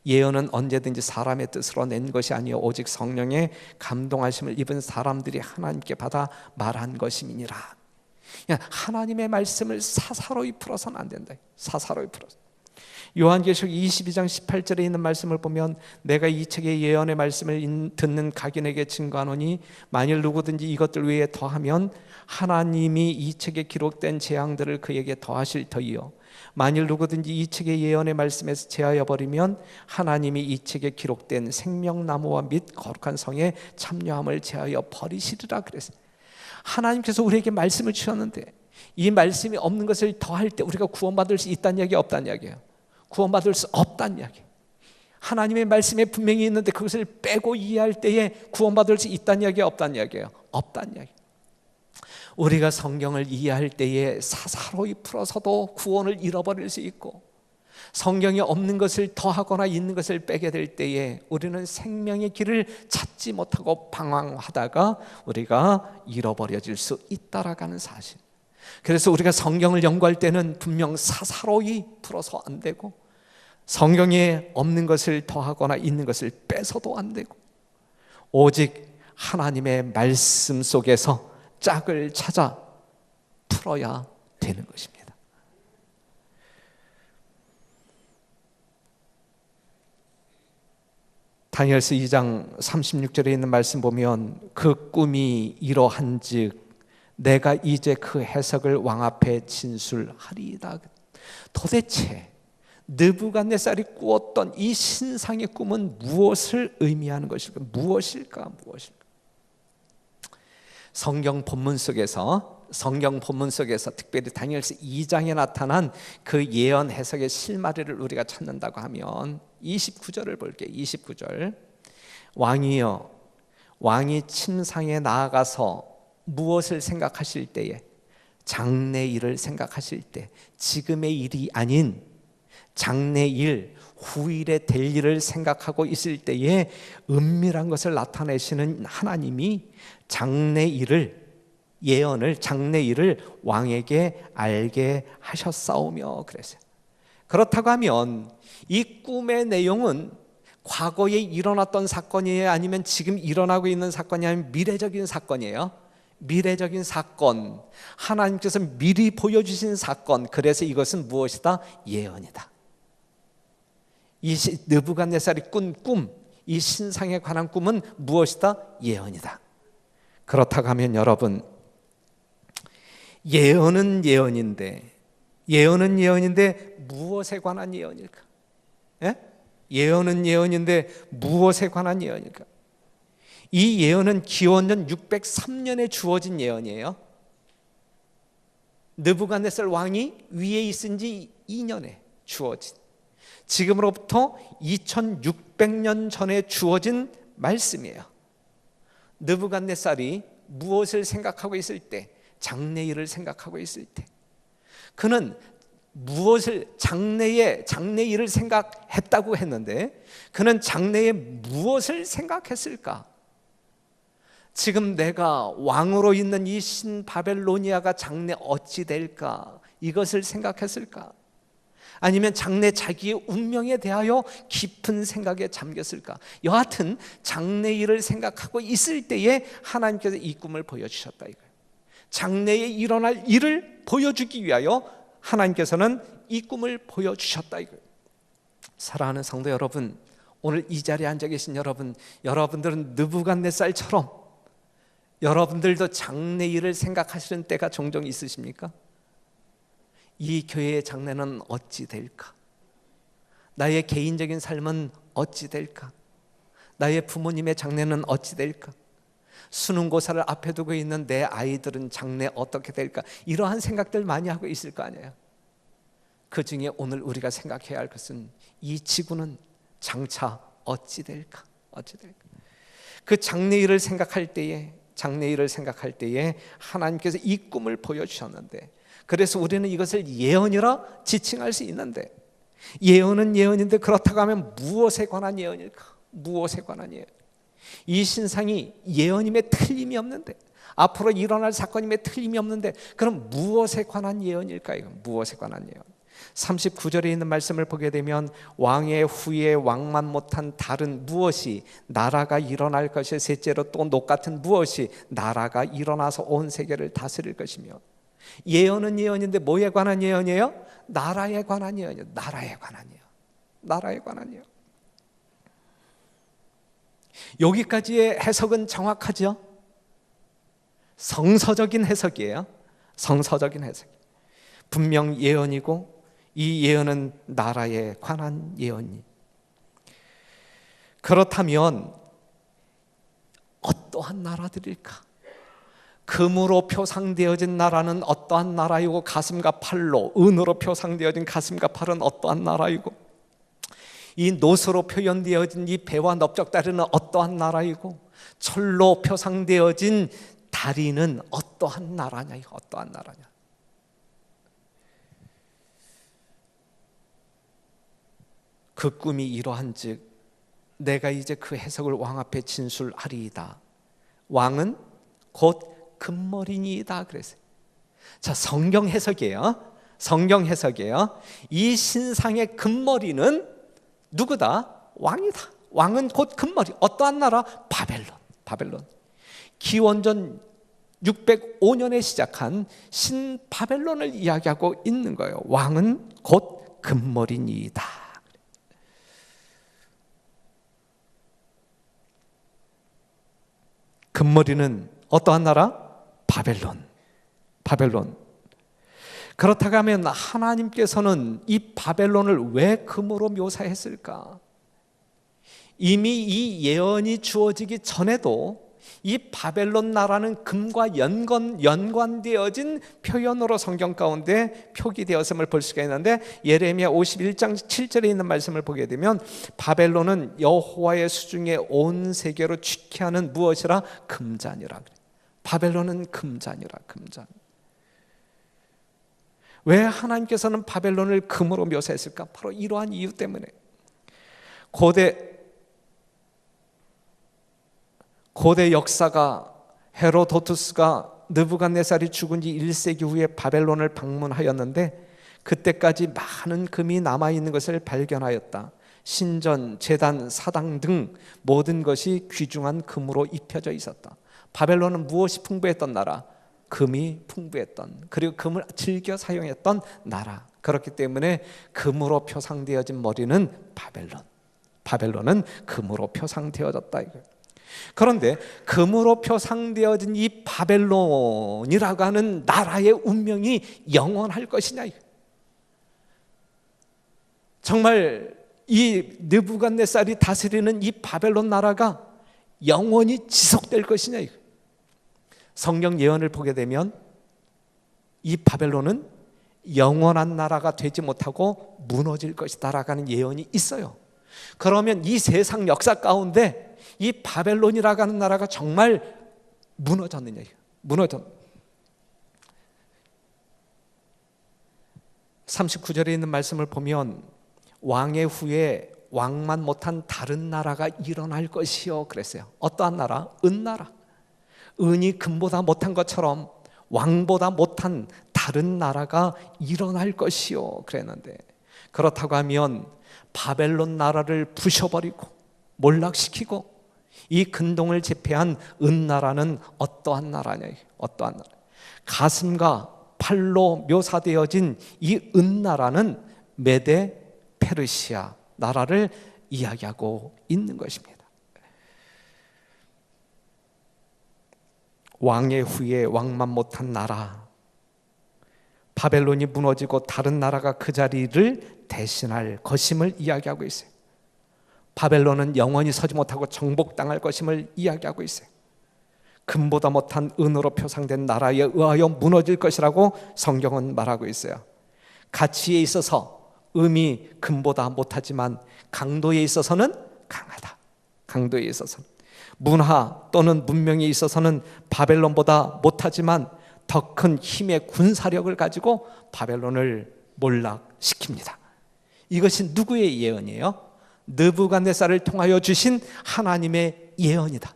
예언은 언제든지 사람의 뜻으로 낸 것이 아니요 오직 성령의 감동하심을 입은 사람들이 하나님께 받아 말한 것임이니라. 하나님의 말씀을 사사로이 풀어서는 안 된다. 사사로이 풀어서. 요한계시록 22장 18절에 있는 말씀을 보면 내가 이 책의 예언의 말씀을 듣는 각인에게 증거하노니 만일 누구든지 이것들 외에 더하면 하나님이 이 책에 기록된 재앙들을 그에게 더하실 터이요 만일 누구든지 이 책의 예언의 말씀에서 제하여 버리면 하나님이 이 책에 기록된 생명나무와 및 거룩한 성에 참여함을 제하여 버리시리라 그랬어요. 하나님께서 우리에게 말씀을 주셨는데 이 말씀이 없는 것을 더할 때 우리가 구원받을 수 있다는 이야기, 없다는 이야기예요? 구원받을 수 없다는 이야기. 하나님의 말씀에 분명히 있는데 그것을 빼고 이해할 때에 구원받을 수 있다는 이야기, 없다는 이야기예요? 없다는 이야기. 우리가 성경을 이해할 때에 사사로이 풀어서도 구원을 잃어버릴 수 있고, 성경에 없는 것을 더하거나 있는 것을 빼게 될 때에 우리는 생명의 길을 찾지 못하고 방황하다가 우리가 잃어버려질 수 있다라는 사실. 그래서 우리가 성경을 연구할 때는 분명 사사로이 풀어서 안 되고, 성경에 없는 것을 더하거나 있는 것을 빼서도 안 되고, 오직 하나님의 말씀 속에서 짝을 찾아 풀어야 되는 것입니다. 다니엘서 2장 36절에 있는 말씀 보면 그 꿈이 이러한즉 내가 이제 그 해석을 왕 앞에 진술하리이다. 도대체 느부갓네살이 꾸었던 이 신상의 꿈은 무엇을 의미하는 것일까? 무엇일까? 성경 본문 속에서 특별히 다니엘서 2장에 나타난 그 예언 해석의 실마리를 우리가 찾는다고 하면 29절을 볼게요. 29절. 왕이 침상에 나아가서 무엇을 생각하실 때에, 장래 일을 생각하실 때, 지금의 일이 아닌 장래 일, 후일에 될 일을 생각하고 있을 때에 은밀한 것을 나타내시는 하나님이 장래 일을, 예언을, 장래 일을 왕에게 알게 하셨사오며 그랬어요. 그렇다고 하면 이 꿈의 내용은 과거에 일어났던 사건이에요? 아니면 지금 일어나고 있는 사건이 아니면 미래적인 사건이에요? 미래적인 사건, 하나님께서 미리 보여주신 사건. 그래서 이것은 무엇이다? 예언이다. 이 느부갓네살이 꾼 꿈, 이 신상에 관한 꿈은 무엇이다? 예언이다. 그렇다고 하면 여러분, 예언은 예언인데 무엇에 관한 예언일까? 예? 예언은 예언인데 무엇에 관한 예언일까? 이 예언은 기원전 603년에 주어진 예언이에요. 느부갓네살 왕이 위에 있은 지 2년에 주어진, 지금으로부터 2600년 전에 주어진 말씀이에요. 느부갓네살이 무엇을 생각하고 있을 때, 장래 일을 생각하고 있을 때, 그는 무엇을 장래 일을 생각했다고 했는데 그는 장래에 무엇을 생각했을까? 지금 내가 왕으로 있는 이 신바벨로니아가 장래 어찌 될까? 이것을 생각했을까? 아니면 장래 자기의 운명에 대하여 깊은 생각에 잠겼을까? 여하튼 장래 일을 생각하고 있을 때에 하나님께서 이 꿈을 보여주셨다 이거예요. 장래에 일어날 일을 보여주기 위하여 하나님께서는 이 꿈을 보여주셨다 이거예요. 사랑하는 성도 여러분, 오늘 이 자리에 앉아 계신 여러분들은 느부갓네살처럼 여러분들도 장래 일을 생각하시는 때가 종종 있으십니까? 이 교회의 장래는 어찌 될까? 나의 개인적인 삶은 어찌 될까? 나의 부모님의 장래는 어찌 될까? 수능고사를 앞에 두고 있는 내 아이들은 장래 어떻게 될까? 이러한 생각들 많이 하고 있을 거 아니에요. 그 중에 오늘 우리가 생각해야 할 것은 이 지구는 장차 어찌 될까? 그 장래 일을 생각할 때에 하나님께서 이 꿈을 보여주셨는데, 그래서 우리는 이것을 예언이라 지칭할 수 있는데, 예언은 예언인데 그렇다고 하면 무엇에 관한 예언일까? 이 신상이 예언임에 틀림이 없는데, 앞으로 일어날 사건임에 틀림이 없는데, 그럼 무엇에 관한 예언일까요? 무엇에 관한 예언? 39절에 있는 말씀을 보게 되면 왕의 후에 왕만 못한 다른 무엇이 나라가 일어날 것이, 셋째로 또 녹같은 무엇이 나라가 일어나서 온 세계를 다스릴 것이며. 예언은 예언인데 뭐에 관한 예언이에요? 나라에 관한 예언이에요. 나라에 관한 예언. 여기까지의 해석은 정확하죠? 성서적인 해석이에요. 분명 예언이고, 이 예언은 나라에 관한 예언이. 그렇다면 어떠한 나라들일까? 금으로 표상되어진 나라는 어떠한 나라이고, 가슴과 팔로, 은으로 표상되어진 가슴과 팔은 어떠한 나라이고, 이 노수로 표현되어진 이 배와 넓적다리는 어떠한 나라이고, 철로 표상되어진 다리는 어떠한 나라냐? 그 꿈이 이러한즉 내가 이제 그 해석을 왕 앞에 진술하리이다. 왕은 곧 금머리니이다 그랬어요. 자, 성경 해석이에요. 이 신상의 금머리는 누구다? 왕이다. 왕은 곧 금머리. 어떠한 나라? 바벨론. 기원전 605년에 시작한 신바벨론을 이야기하고 있는 거예요. 왕은 곧 금머리니이다. 금머리는 어떠한 나라? 바벨론. 바벨론. 그렇다고 하면 하나님께서는 이 바벨론을 왜 금으로 묘사했을까? 이미 이 예언이 주어지기 전에도 이 바벨론 나라는 금과 연관되어진 표현으로 성경 가운데 표기되었음을 볼 수가 있는데, 예레미야 51장 7절에 있는 말씀을 보게 되면 바벨론은 여호와의 수중에 온 세계로 취케하는 무엇이라? 금잔이라. 바벨론은 금잔이라. 금잔. 왜 하나님께서는 바벨론을 금으로 묘사했을까? 바로 이러한 이유 때문에. 고대 역사가 헤로도투스가 느부갓네살이 죽은 지 1세기 후에 바벨론을 방문하였는데 그때까지 많은 금이 남아있는 것을 발견하였다. 신전, 제단, 사당 등 모든 것이 귀중한 금으로 입혀져 있었다. 바벨론은 무엇이 풍부했던 나라? 금이 풍부했던, 그리고 금을 즐겨 사용했던 나라. 그렇기 때문에 금으로 표상되어진 머리는 바벨론. 바벨론은 금으로 표상되어졌다 이거예요. 그런데 금으로 표상되어진 이 바벨론이라고 하는 나라의 운명이 영원할 것이냐? 정말 이 느부갓네살이 다스리는 이 바벨론 나라가 영원히 지속될 것이냐? 성경 예언을 보게 되면 이 바벨론은 영원한 나라가 되지 못하고 무너질 것이다 라는 예언이 있어요. 그러면 이 세상 역사 가운데 이 바벨론이라고 하는 나라가 정말 무너졌느냐? 무너졌. 39절에 있는 말씀을 보면 왕의 후에 왕만 못한 다른 나라가 일어날 것이요 그랬어요. 어떠한 나라? 은나라. 은이 금보다 못한 것처럼 왕보다 못한 다른 나라가 일어날 것이요 그랬는데, 그렇다고 하면 바벨론 나라를 부셔버리고 몰락시키고 이 근동을 제패한 은나라는 어떠한 나라냐? 어떠한 나라? 가슴과 팔로 묘사되어진 이 은나라는 메데 페르시아 나라를 이야기하고 있는 것입니다. 왕의 후에 왕만 못한 나라, 바벨론이 무너지고 다른 나라가 그 자리를 대신할 것임을 이야기하고 있어요. 바벨론은 영원히 서지 못하고 정복당할 것임을 이야기하고 있어요. 금보다 못한 은으로 표상된 나라에 의하여 무너질 것이라고 성경은 말하고 있어요. 가치에 있어서 음이 금보다 못하지만 강도에 있어서는 강하다. 강도에 있어서는. 문화 또는 문명에 있어서는 바벨론보다 못하지만 더 큰 힘의 군사력을 가지고 바벨론을 몰락시킵니다. 이것이 누구의 예언이에요? 느부갓네살을 통하여 주신 하나님의 예언이다.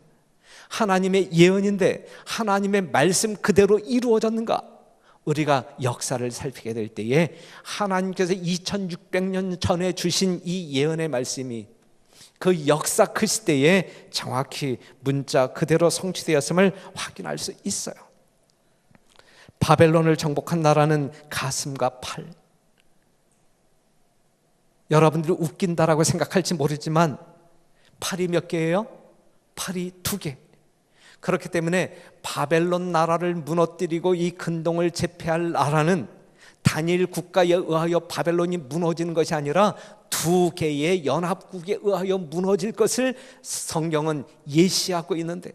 하나님의 예언인데 하나님의 말씀 그대로 이루어졌는가? 우리가 역사를 살피게 될 때에 하나님께서 2600년 전에 주신 이 예언의 말씀이 그 역사 그 시대에 정확히 문자 그대로 성취되었음을 확인할 수 있어요. 바벨론을 정복한 나라는 가슴과 팔. 여러분들이 웃긴다라고 생각할지 모르지만 팔이 몇 개예요? 팔이 2개. 그렇기 때문에 바벨론 나라를 무너뜨리고 이 근동을 제패할 나라는 단일 국가에 의하여 바벨론이 무너지는 것이 아니라 2개의 연합국에 의하여 무너질 것을 성경은 예시하고 있는데,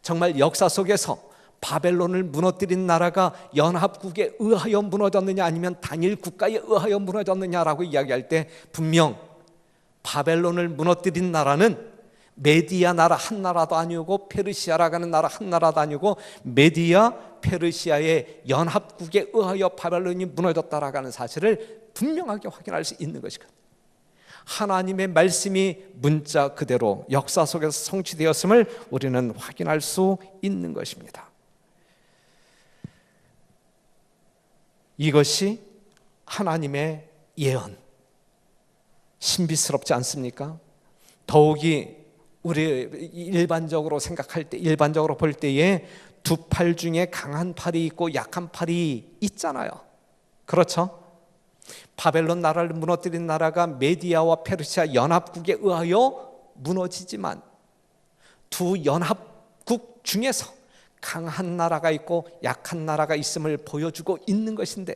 정말 역사 속에서 바벨론을 무너뜨린 나라가 연합국에 의하여 무너졌느냐 아니면 단일 국가에 의하여 무너졌느냐라고 이야기할 때 분명 바벨론을 무너뜨린 나라는 메디아 나라 한 나라도 아니고 페르시아라고 하는 나라 한 나라도 아니고 메디아 페르시아의 연합국에 의하여 바벨론이 무너졌다라고 하는 사실을 분명하게 확인할 수 있는 것이거든요. 하나님의 말씀이 문자 그대로 역사 속에서 성취되었음을 우리는 확인할 수 있는 것입니다. 이것이 하나님의 예언. 신비스럽지 않습니까? 더욱이 우리 일반적으로 생각할 때, 일반적으로 볼 때에 2팔 중에 강한 팔이 있고 약한 팔이 있잖아요. 그렇죠? 바벨론 나라를 무너뜨린 나라가 메디아와 페르시아 연합국에 의하여 무너지지만 두 연합국 중에서 강한 나라가 있고 약한 나라가 있음을 보여주고 있는 것인데,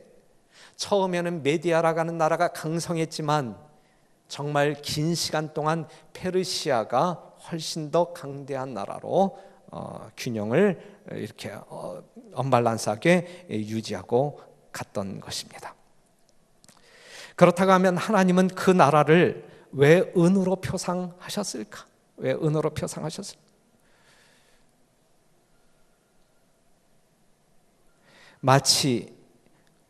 처음에는 메디아라고 하는 나라가 강성했지만 정말 긴 시간 동안 페르시아가 훨씬 더 강대한 나라로 균형을 이렇게 언밸런스하게 유지하고 갔던 것입니다. 그렇다고 하면 하나님은 그 나라를 왜 은으로 표상하셨을까? 왜 은으로 표상하셨을까? 마치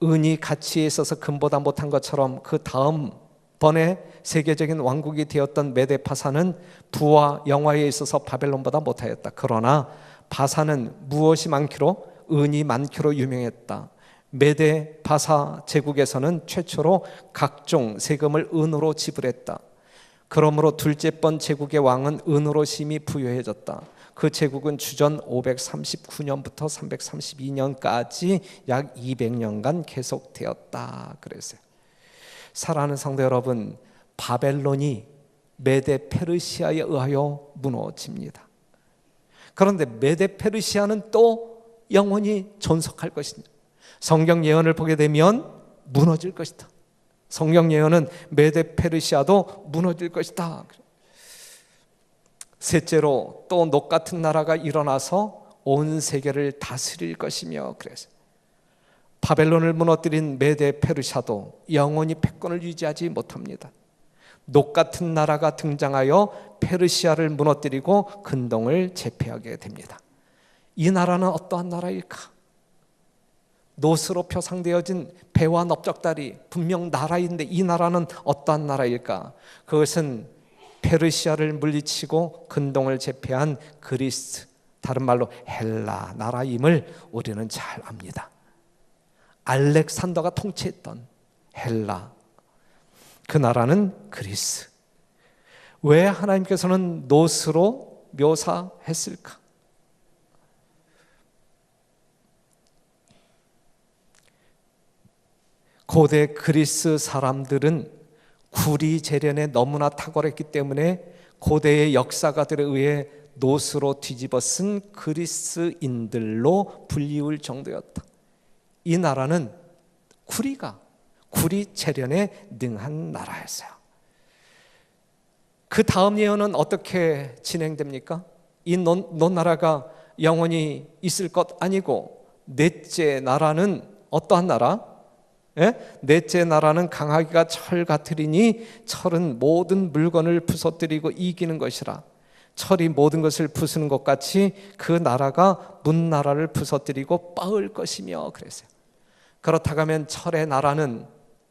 은이 가치에 있어서 금보다 못한 것처럼 그 다음 번에 세계적인 왕국이 되었던 메데파사는 부와 영화에 있어서 바벨론보다 못하였다. 그러나 바사는 무엇이 많기로? 은이 많기로 유명했다. 메데파사 제국에서는 최초로 각종 세금을 은으로 지불했다. 그러므로 둘째 번 제국의 왕은 은으로 심히 부유해졌다. 그 제국은 주전 539년부터 332년까지 약 200년간 계속되었다. 그랬어요. 사랑하는 성도 여러분, 바벨론이 메데 페르시아에 의하여 무너집니다. 그런데 메데 페르시아는 또 영원히 존속할 것입니다. 성경 예언을 보게 되면 무너질 것이다. 성경 예언은 메데 페르시아도 무너질 것이다. 셋째로 또 녹 같은 나라가 일어나서 온 세계를 다스릴 것이며, 그래서 바벨론을 무너뜨린 메데 페르시아도 영원히 패권을 유지하지 못합니다. 녹 같은 나라가 등장하여 페르시아를 무너뜨리고 근동을 제패하게 됩니다. 이 나라는 어떠한 나라일까? 놋으로 표상되어진 배와 넓적다리, 분명 나라인데 이 나라는 어떠한 나라일까? 그것은 페르시아를 물리치고 근동을 제패한 그리스, 다른 말로 헬라 나라임을 우리는 잘 압니다. 알렉산더가 통치했던 헬라, 그 나라는 그리스. 왜 하나님께서는 놋으로 묘사했을까? 고대 그리스 사람들은 구리 재련에 너무나 탁월했기 때문에 고대의 역사가들에 의해 놋으로 뒤집어 쓴 그리스인들로 불리울 정도였다. 이 나라는 구리 재련에 능한 나라였어요. 그 다음 예언은 어떻게 진행됩니까? 이 놋 나라가 영원히 있을 것 아니고 넷째 나라는 어떠한 나라? 넷째 나라는 강하기가 철 같으리니 철은 모든 물건을 부서뜨리고 이기는 것이라. 철이 모든 것을 부수는 것 같이 그 나라가 문 나라를 부서뜨리고 빻을 것이며, 그랬어요. 그렇다고 하면 철의 나라는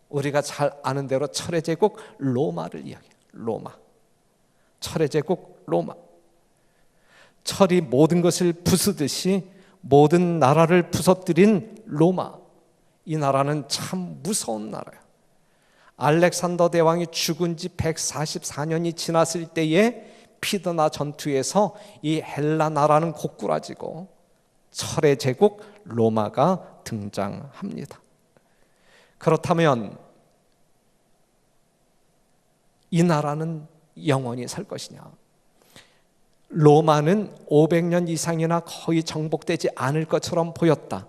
우리가 잘 아는 대로 철의 제국 로마를 이야기해요. 로마, 철의 제국 로마. 철이 모든 것을 부수듯이 모든 나라를 부서뜨린 로마, 이 나라는 참 무서운 나라예요. 알렉산더 대왕이 죽은 지 144년이 지났을 때에 피드나 전투에서 이 헬라 나라는 고꾸라지고 철의 제국 로마가 등장합니다. 그렇다면 이 나라는 영원히 살 것이냐? 로마는 500년 이상이나 거의 정복되지 않을 것처럼 보였다.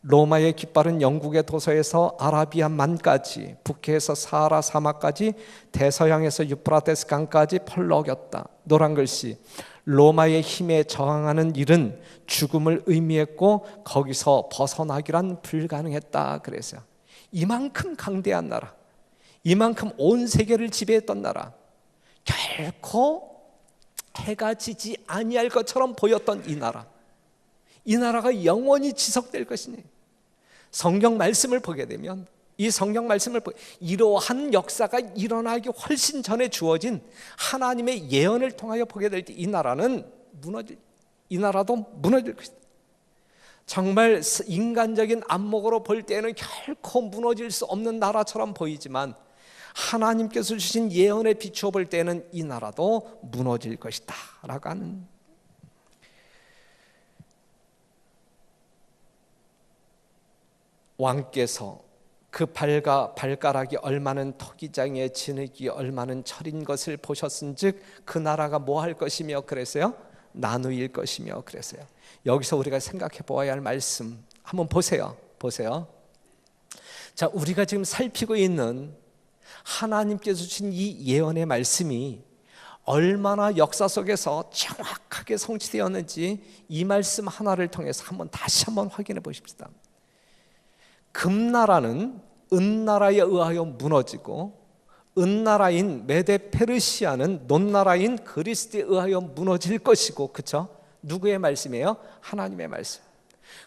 로마의 깃발은 영국의 도서에서 아라비아만까지, 북해에서 사하라 사막까지, 대서양에서 유프라테스 강까지 펄럭였다. 노란 글씨, 로마의 힘에 저항하는 일은 죽음을 의미했고 거기서 벗어나기란 불가능했다. 그래서요, 이만큼 강대한 나라, 이만큼 온 세계를 지배했던 나라, 결코 해가 지지 아니할 것처럼 보였던 이 나라가 영원히 지속될 것이니, 성경 말씀을 보게 되면 이 성경 말씀을 이러한 역사가 일어나기 훨씬 전에 주어진 하나님의 예언을 통하여 보게 될 때 이 나라는 이 나라도 무너질 것이다. 정말 인간적인 안목으로 볼 때는 결코 무너질 수 없는 나라처럼 보이지만 하나님께서 주신 예언에 비추어 볼 때는 이 나라도 무너질 것이다 라고 하는, 왕께서 그 발가락이 얼마는 토기장에 진흙이 얼마는 철인 것을 보셨은즉 그 나라가 뭐 할 것이며, 그랬어요? 나누일 것이며 그랬어요. 여기서 우리가 생각해 보아야 할 말씀 한번 보세요. 자, 우리가 지금 살피고 있는 하나님께서 주신 이 예언의 말씀이 얼마나 역사 속에서 정확하게 성취되었는지 이 말씀 하나를 통해서 다시 한번 확인해 보십시다. 금나라는 은나라에 의하여 무너지고 은나라인 메데 페르시아는 논나라인 그리스에 의하여 무너질 것이고, 그렇죠? 누구의 말씀이에요? 하나님의 말씀.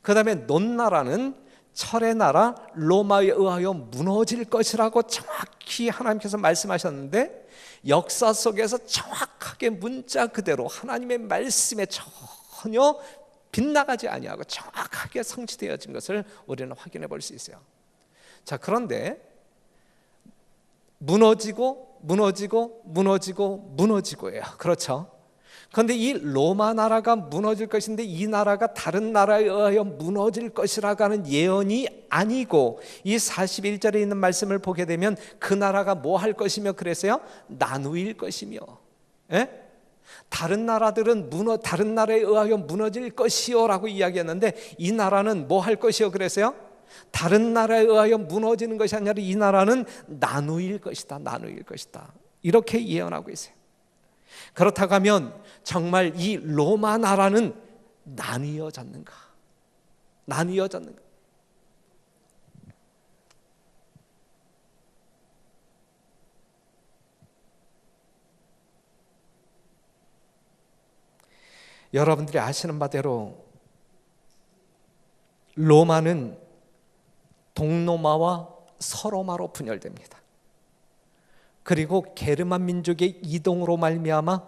그 다음에 논나라는 철의 나라 로마에 의하여 무너질 것이라고 정확히 하나님께서 말씀하셨는데, 역사 속에서 정확하게 문자 그대로 하나님의 말씀에 전혀 빗나가지 아니하고 정확하게 성취되어진 것을 우리는 확인해 볼 수 있어요. 자, 그런데 무너지고예요. 그렇죠? 그런데 이 로마 나라가 무너질 것인데 이 나라가 다른 나라에 의하여 무너질 것이라고 하는 예언이 아니고, 이 41절에 있는 말씀을 보게 되면 그 나라가 뭐 할 것이며 그랬어요? 나누일 것이며, 다른 나라들은 다른 나라에 의하여 무너질 것이요 라고 이야기했는데, 이 나라는 뭐 할 것이요 그랬어요? 다른 나라에 의하여 무너지는 것이 아니라 이 나라는 나누일 것이다. 이렇게 예언하고 있어요. 그렇다고 하면 정말 이 로마 나라는 나뉘어졌는가? 여러분들이 아시는 바대로 로마는 동로마와 서로마로 분열됩니다. 그리고 게르만 민족의 이동으로 말미암아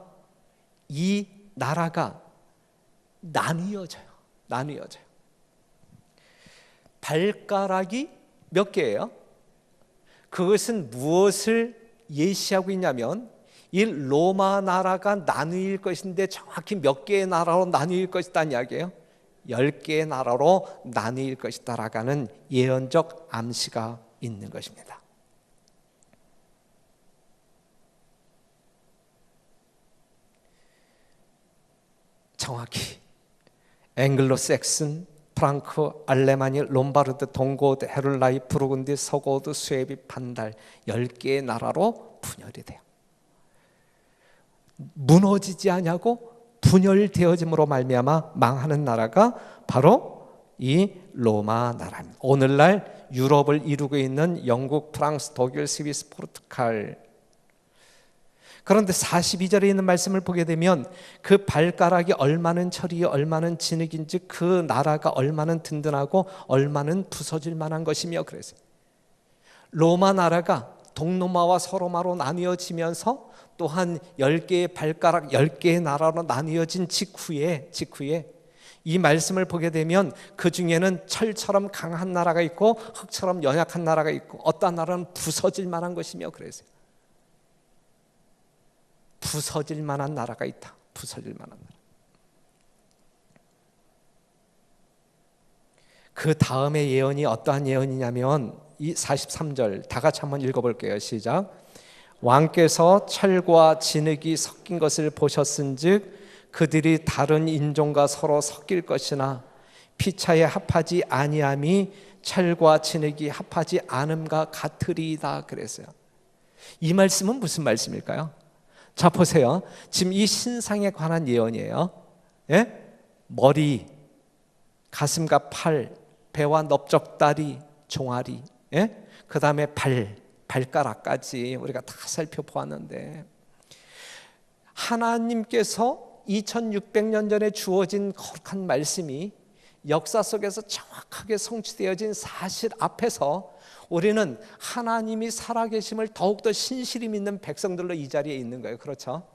이 나라가 나뉘어져요. 발가락이 몇 개예요? 그것은 무엇을 예시하고 있냐면, 이 로마 나라가 나누일 것인데 정확히 몇 개의 나라로 나누일 것이다는 이야기예요. 10개의 나라로 나누일 것이다 라는 예언적 암시가 있는 것입니다. 정확히 앵글로색슨, 프랑크, 알레마니, 롬바르드, 동고드, 헤룰라이, 부르군디, 서고드, 수에비, 판달 10개의 나라로 분열이 돼요. 무너지지 아니하고 분열되어짐으로 말미암아 망하는 나라가 바로 이 로마 나라입니다. 오늘날 유럽을 이루고 있는 영국, 프랑스, 독일, 스위스, 포르투갈. 그런데 42절에 있는 말씀을 보게 되면 그 발가락이 얼마는 철이 얼마는 진흙인지, 그 나라가 얼마는 든든하고 얼마는 부서질 만한 것이며 그래서 로마 나라가 동로마와 서로마로 나뉘어지면서 또한 10개의 발가락 10개의 나라로 나뉘어진 직후에 이 말씀을 보게 되면 그 중에는 철처럼 강한 나라가 있고 흙처럼 연약한 나라가 있고, 어떤 나라는 부서질 만한 것이며 그랬어요. 부서질 만한 나라가 있다. 그 다음의 예언이 어떠한 예언이냐면 이 43절 다 같이 한번 읽어볼게요. 시작. 왕께서 철과 진흙이 섞인 것을 보셨은즉 그들이 다른 인종과 서로 섞일 것이나 피차에 합하지 아니함이 철과 진흙이 합하지 않음과 같으리이다 그랬어요. 이 말씀은 무슨 말씀일까요? 자, 보세요. 지금 이 신상에 관한 예언이에요. 머리, 가슴과 팔, 배와 넓적다리, 종아리, 그 다음에 발가락까지 우리가 다 살펴보았는데, 하나님께서 2600년 전에 주어진 거룩한 말씀이 역사 속에서 정확하게 성취되어진 사실 앞에서 우리는 하나님이 살아계심을 더욱더 신실히 믿는 백성들로 이 자리에 있는 거예요. 그렇죠?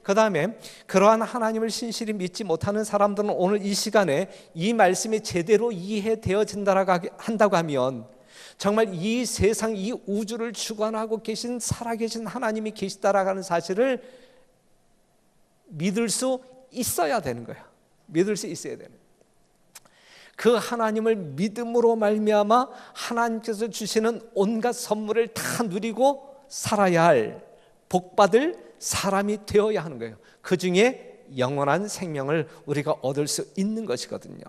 그 다음에 그러한 하나님을 신실히 믿지 못하는 사람들은 오늘 이 시간에 이 말씀이 제대로 이해되어진다고 한다고 하면 정말 이 세상, 이 우주를 주관하고 계신 살아계신 하나님이 계시다라고 하는 사실을 믿을 수 있어야 되는 거예요. 믿을 수 있어야 되는 거예요. 그 하나님을 믿음으로 말미암아 하나님께서 주시는 온갖 선물을 다 누리고 살아야 할 복받을 사람이 되어야 하는 거예요. 그 중에 영원한 생명을 우리가 얻을 수 있는 것이거든요.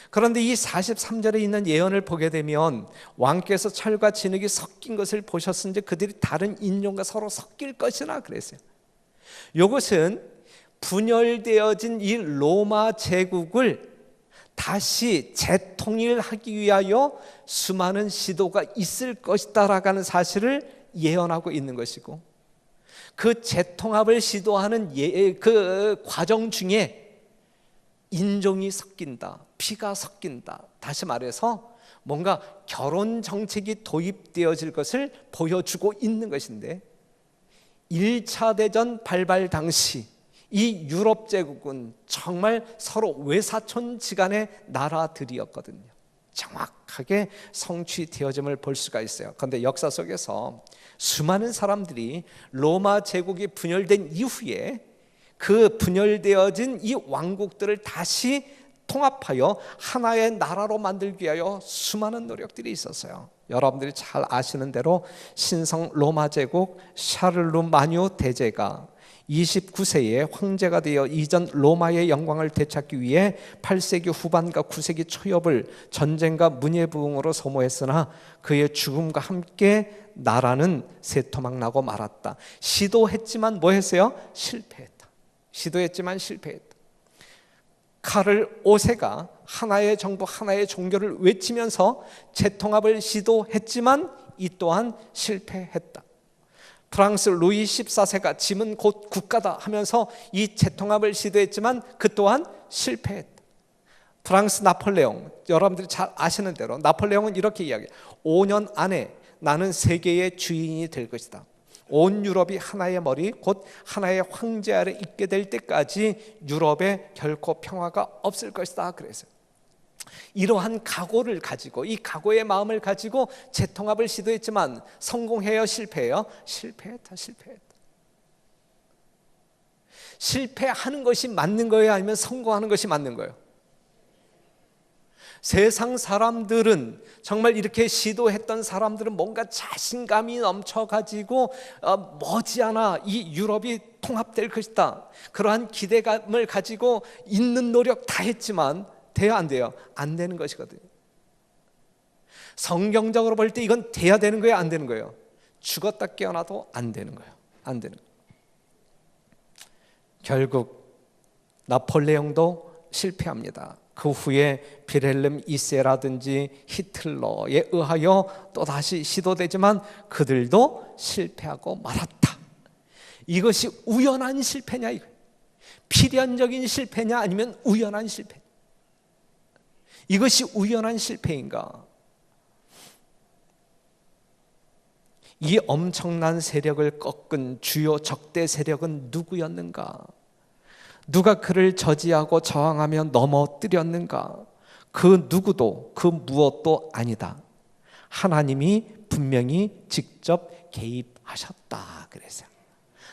그런데 이 43절에 있는 예언을 보게 되면 왕께서 철과 진흙이 섞인 것을 보셨은지 그들이 다른 인종과 서로 섞일 것이나 그랬어요. 이것은 분열되어진 이 로마 제국을 다시 재통일하기 위하여 수많은 시도가 있을 것이다라는 사실을 예언하고 있는 것이고, 그 재통합을 시도하는 그 과정 중에 인종이 섞인다, 피가 섞인다, 다시 말해서 뭔가 결혼 정책이 도입되어질 것을 보여주고 있는 것인데, 1차 대전 발발 당시 이 유럽 제국은 정말 서로 외사촌지간의 나라들이었거든요. 정확하게 성취되어짐을 볼 수가 있어요. 그런데 역사 속에서 수많은 사람들이 로마 제국이 분열된 이후에 그 분열되어진 이 왕국들을 다시 통합하여 하나의 나라로 만들기 위하여 수많은 노력들이 있었어요. 여러분들이 잘 아시는 대로 신성 로마 제국 샤를루 마뉴 대제가 29세에 황제가 되어 이전 로마의 영광을 되찾기 위해 8세기 후반과 9세기 초엽을 전쟁과 문예부흥으로 소모했으나 그의 죽음과 함께 나라는 새토막나고 말았다. 시도했지만 뭐 했어요? 실패했다. 시도했지만 실패했다. 카를 5세가 하나의 정부, 하나의 종교를 외치면서 재통합을 시도했지만 이 또한 실패했다. 프랑스 루이 14세가 짐은 곧 국가다 하면서 이 재통합을 시도했지만 그 또한 실패했다. 프랑스 나폴레옹, 여러분들이 잘 아시는 대로 나폴레옹은 이렇게 이야기해요. 5년 안에 나는 세계의 주인이 될 것이다. 온 유럽이 하나의 머리, 곧 하나의 황제 아래 있게 될 때까지 유럽에 결코 평화가 없을 것이다 그랬어요. 이러한 각오를 가지고, 이 각오의 마음을 가지고 재통합을 시도했지만 성공해요, 실패해요? 실패했다. 실패하는 것이 맞는 거예요, 아니면 성공하는 것이 맞는 거예요? 세상 사람들은, 정말 이렇게 시도했던 사람들은 뭔가 자신감이 넘쳐가지고 머지않아 이 유럽이 통합될 것이다, 그러한 기대감을 가지고 있는 노력 다 했지만 돼요, 안 돼요? 안 되는 것이거든요. 성경적으로 볼 때 이건 돼야 되는 거예요, 안 되는 거예요? 죽었다 깨어나도 안 되는 거예요. 안 되는 거예요. 결국 나폴레옹도 실패합니다. 그 후에 빌헬름 2세라든지 히틀러에 의하여 또다시 시도되지만 그들도 실패하고 말았다. 이것이 우연한 실패냐, 필연적인 실패냐, 아니면 우연한 실패? 이것이 우연한 실패인가? 이 엄청난 세력을 꺾은 주요 적대 세력은 누구였는가? 누가 그를 저지하고 저항하며 넘어뜨렸는가? 그 누구도 그 무엇도 아니다. 하나님이 분명히 직접 개입하셨다 그랬어요.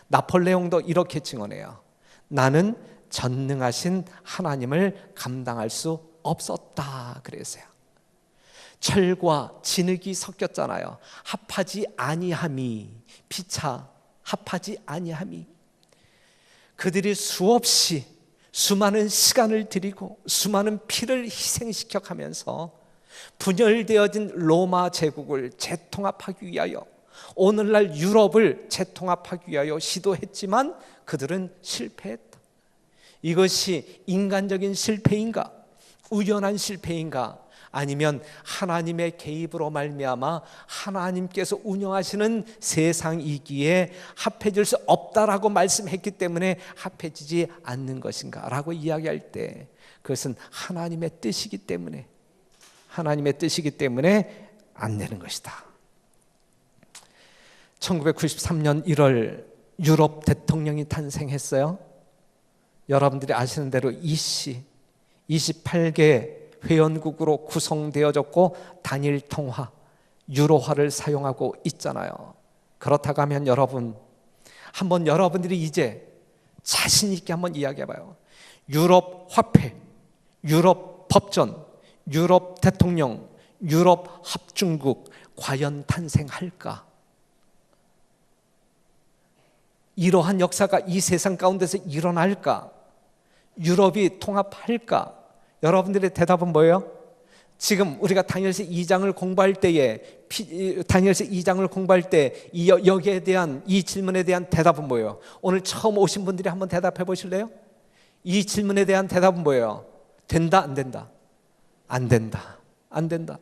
나폴레옹도 이렇게 증언해요. 나는 전능하신 하나님을 감당할 수 없었다 그랬어요. 철과 진흙이 섞였잖아요. 합하지 아니함이, 피차 합하지 아니함이. 그들이 수없이 수많은 시간을 들이고 수많은 피를 희생시켜 가면서 분열되어진 로마 제국을 재통합하기 위하여, 오늘날 유럽을 재통합하기 위하여 시도했지만 그들은 실패했다. 이것이 인간적인 실패인가? 우연한 실패인가? 아니면 하나님의 개입으로 말미암아 하나님께서 운영하시는 세상이기에 합해질 수 없다라고 말씀했기 때문에 합해지지 않는 것인가 라고 이야기할 때, 그것은 하나님의 뜻이기 때문에, 하나님의 뜻이기 때문에 안 되는 것이다. 1993년 1월 유럽 대통령이 탄생했어요. 여러분들이 아시는 대로 이씨 28개 회원국으로 구성되어졌고 단일 통화, 유로화를 사용하고 있잖아요. 그렇다고 하면 여러분, 한번 여러분들이 이제 자신 있게 한번 이야기해봐요. 유럽 화폐, 유럽 법전, 유럽 대통령, 유럽 합중국 과연 탄생할까? 이러한 역사가 이 세상 가운데서 일어날까? 유럽이 통합할까? 여러분들의 대답은 뭐예요? 지금 우리가 다니엘서 2장을 공부할 때에 다니엘서 2장을 공부할 때 여기에 대한 이 질문에 대한 대답은 뭐예요? 오늘 처음 오신 분들이 한번 대답해 보실래요? 이 질문에 대한 대답은 뭐예요? 된다, 안 된다? 안 된다. 안 된다.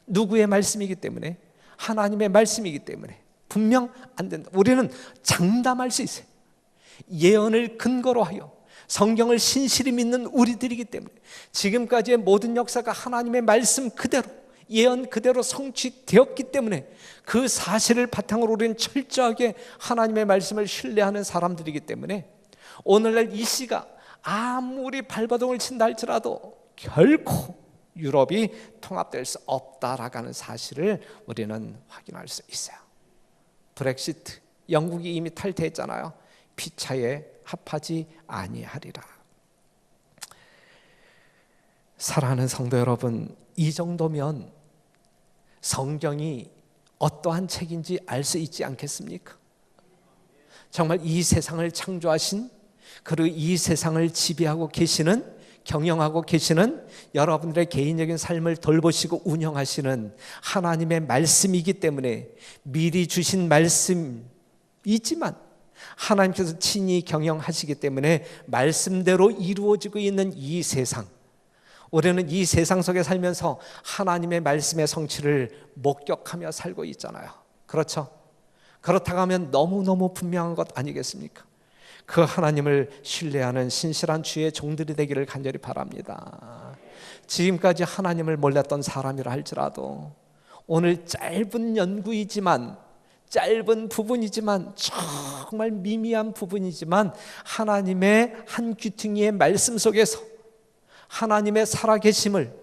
누구의 말씀이기 때문에? 하나님의 말씀이기 때문에 분명 안 된다. 우리는 장담할 수 있어요. 예언을 근거로 하여 성경을 신실히 믿는 우리들이기 때문에 지금까지의 모든 역사가 하나님의 말씀 그대로, 예언 그대로 성취되었기 때문에 그 사실을 바탕으로 우리는 철저하게 하나님의 말씀을 신뢰하는 사람들이기 때문에 오늘날 이 시가 아무리 발버둥을 친다 할지라도 결코 유럽이 통합될 수 없다라고 하는 사실을 우리는 확인할 수 있어요. 브렉시트, 영국이 이미 탈퇴했잖아요. 피차에 합하지 아니하리라. 사랑하는 성도 여러분, 이 정도면 성경이 어떠한 책인지 알 수 있지 않겠습니까? 정말 이 세상을 창조하신, 그리고 이 세상을 지배하고 계시는, 경영하고 계시는, 여러분들의 개인적인 삶을 돌보시고 운영하시는 하나님의 말씀이기 때문에 미리 주신 말씀이지만 하나님께서 친히 경영하시기 때문에 말씀대로 이루어지고 있는 이 세상, 우리는 이 세상 속에 살면서 하나님의 말씀의 성취를 목격하며 살고 있잖아요. 그렇죠? 그렇다고 하면 너무너무 분명한 것 아니겠습니까? 그 하나님을 신뢰하는 신실한 주의 종들이 되기를 간절히 바랍니다. 지금까지 하나님을 몰랐던 사람이라 할지라도 오늘 짧은 연구이지만, 짧은 부분이지만, 정말 미미한 부분이지만 하나님의 한 귀퉁이의 말씀 속에서 하나님의 살아계심을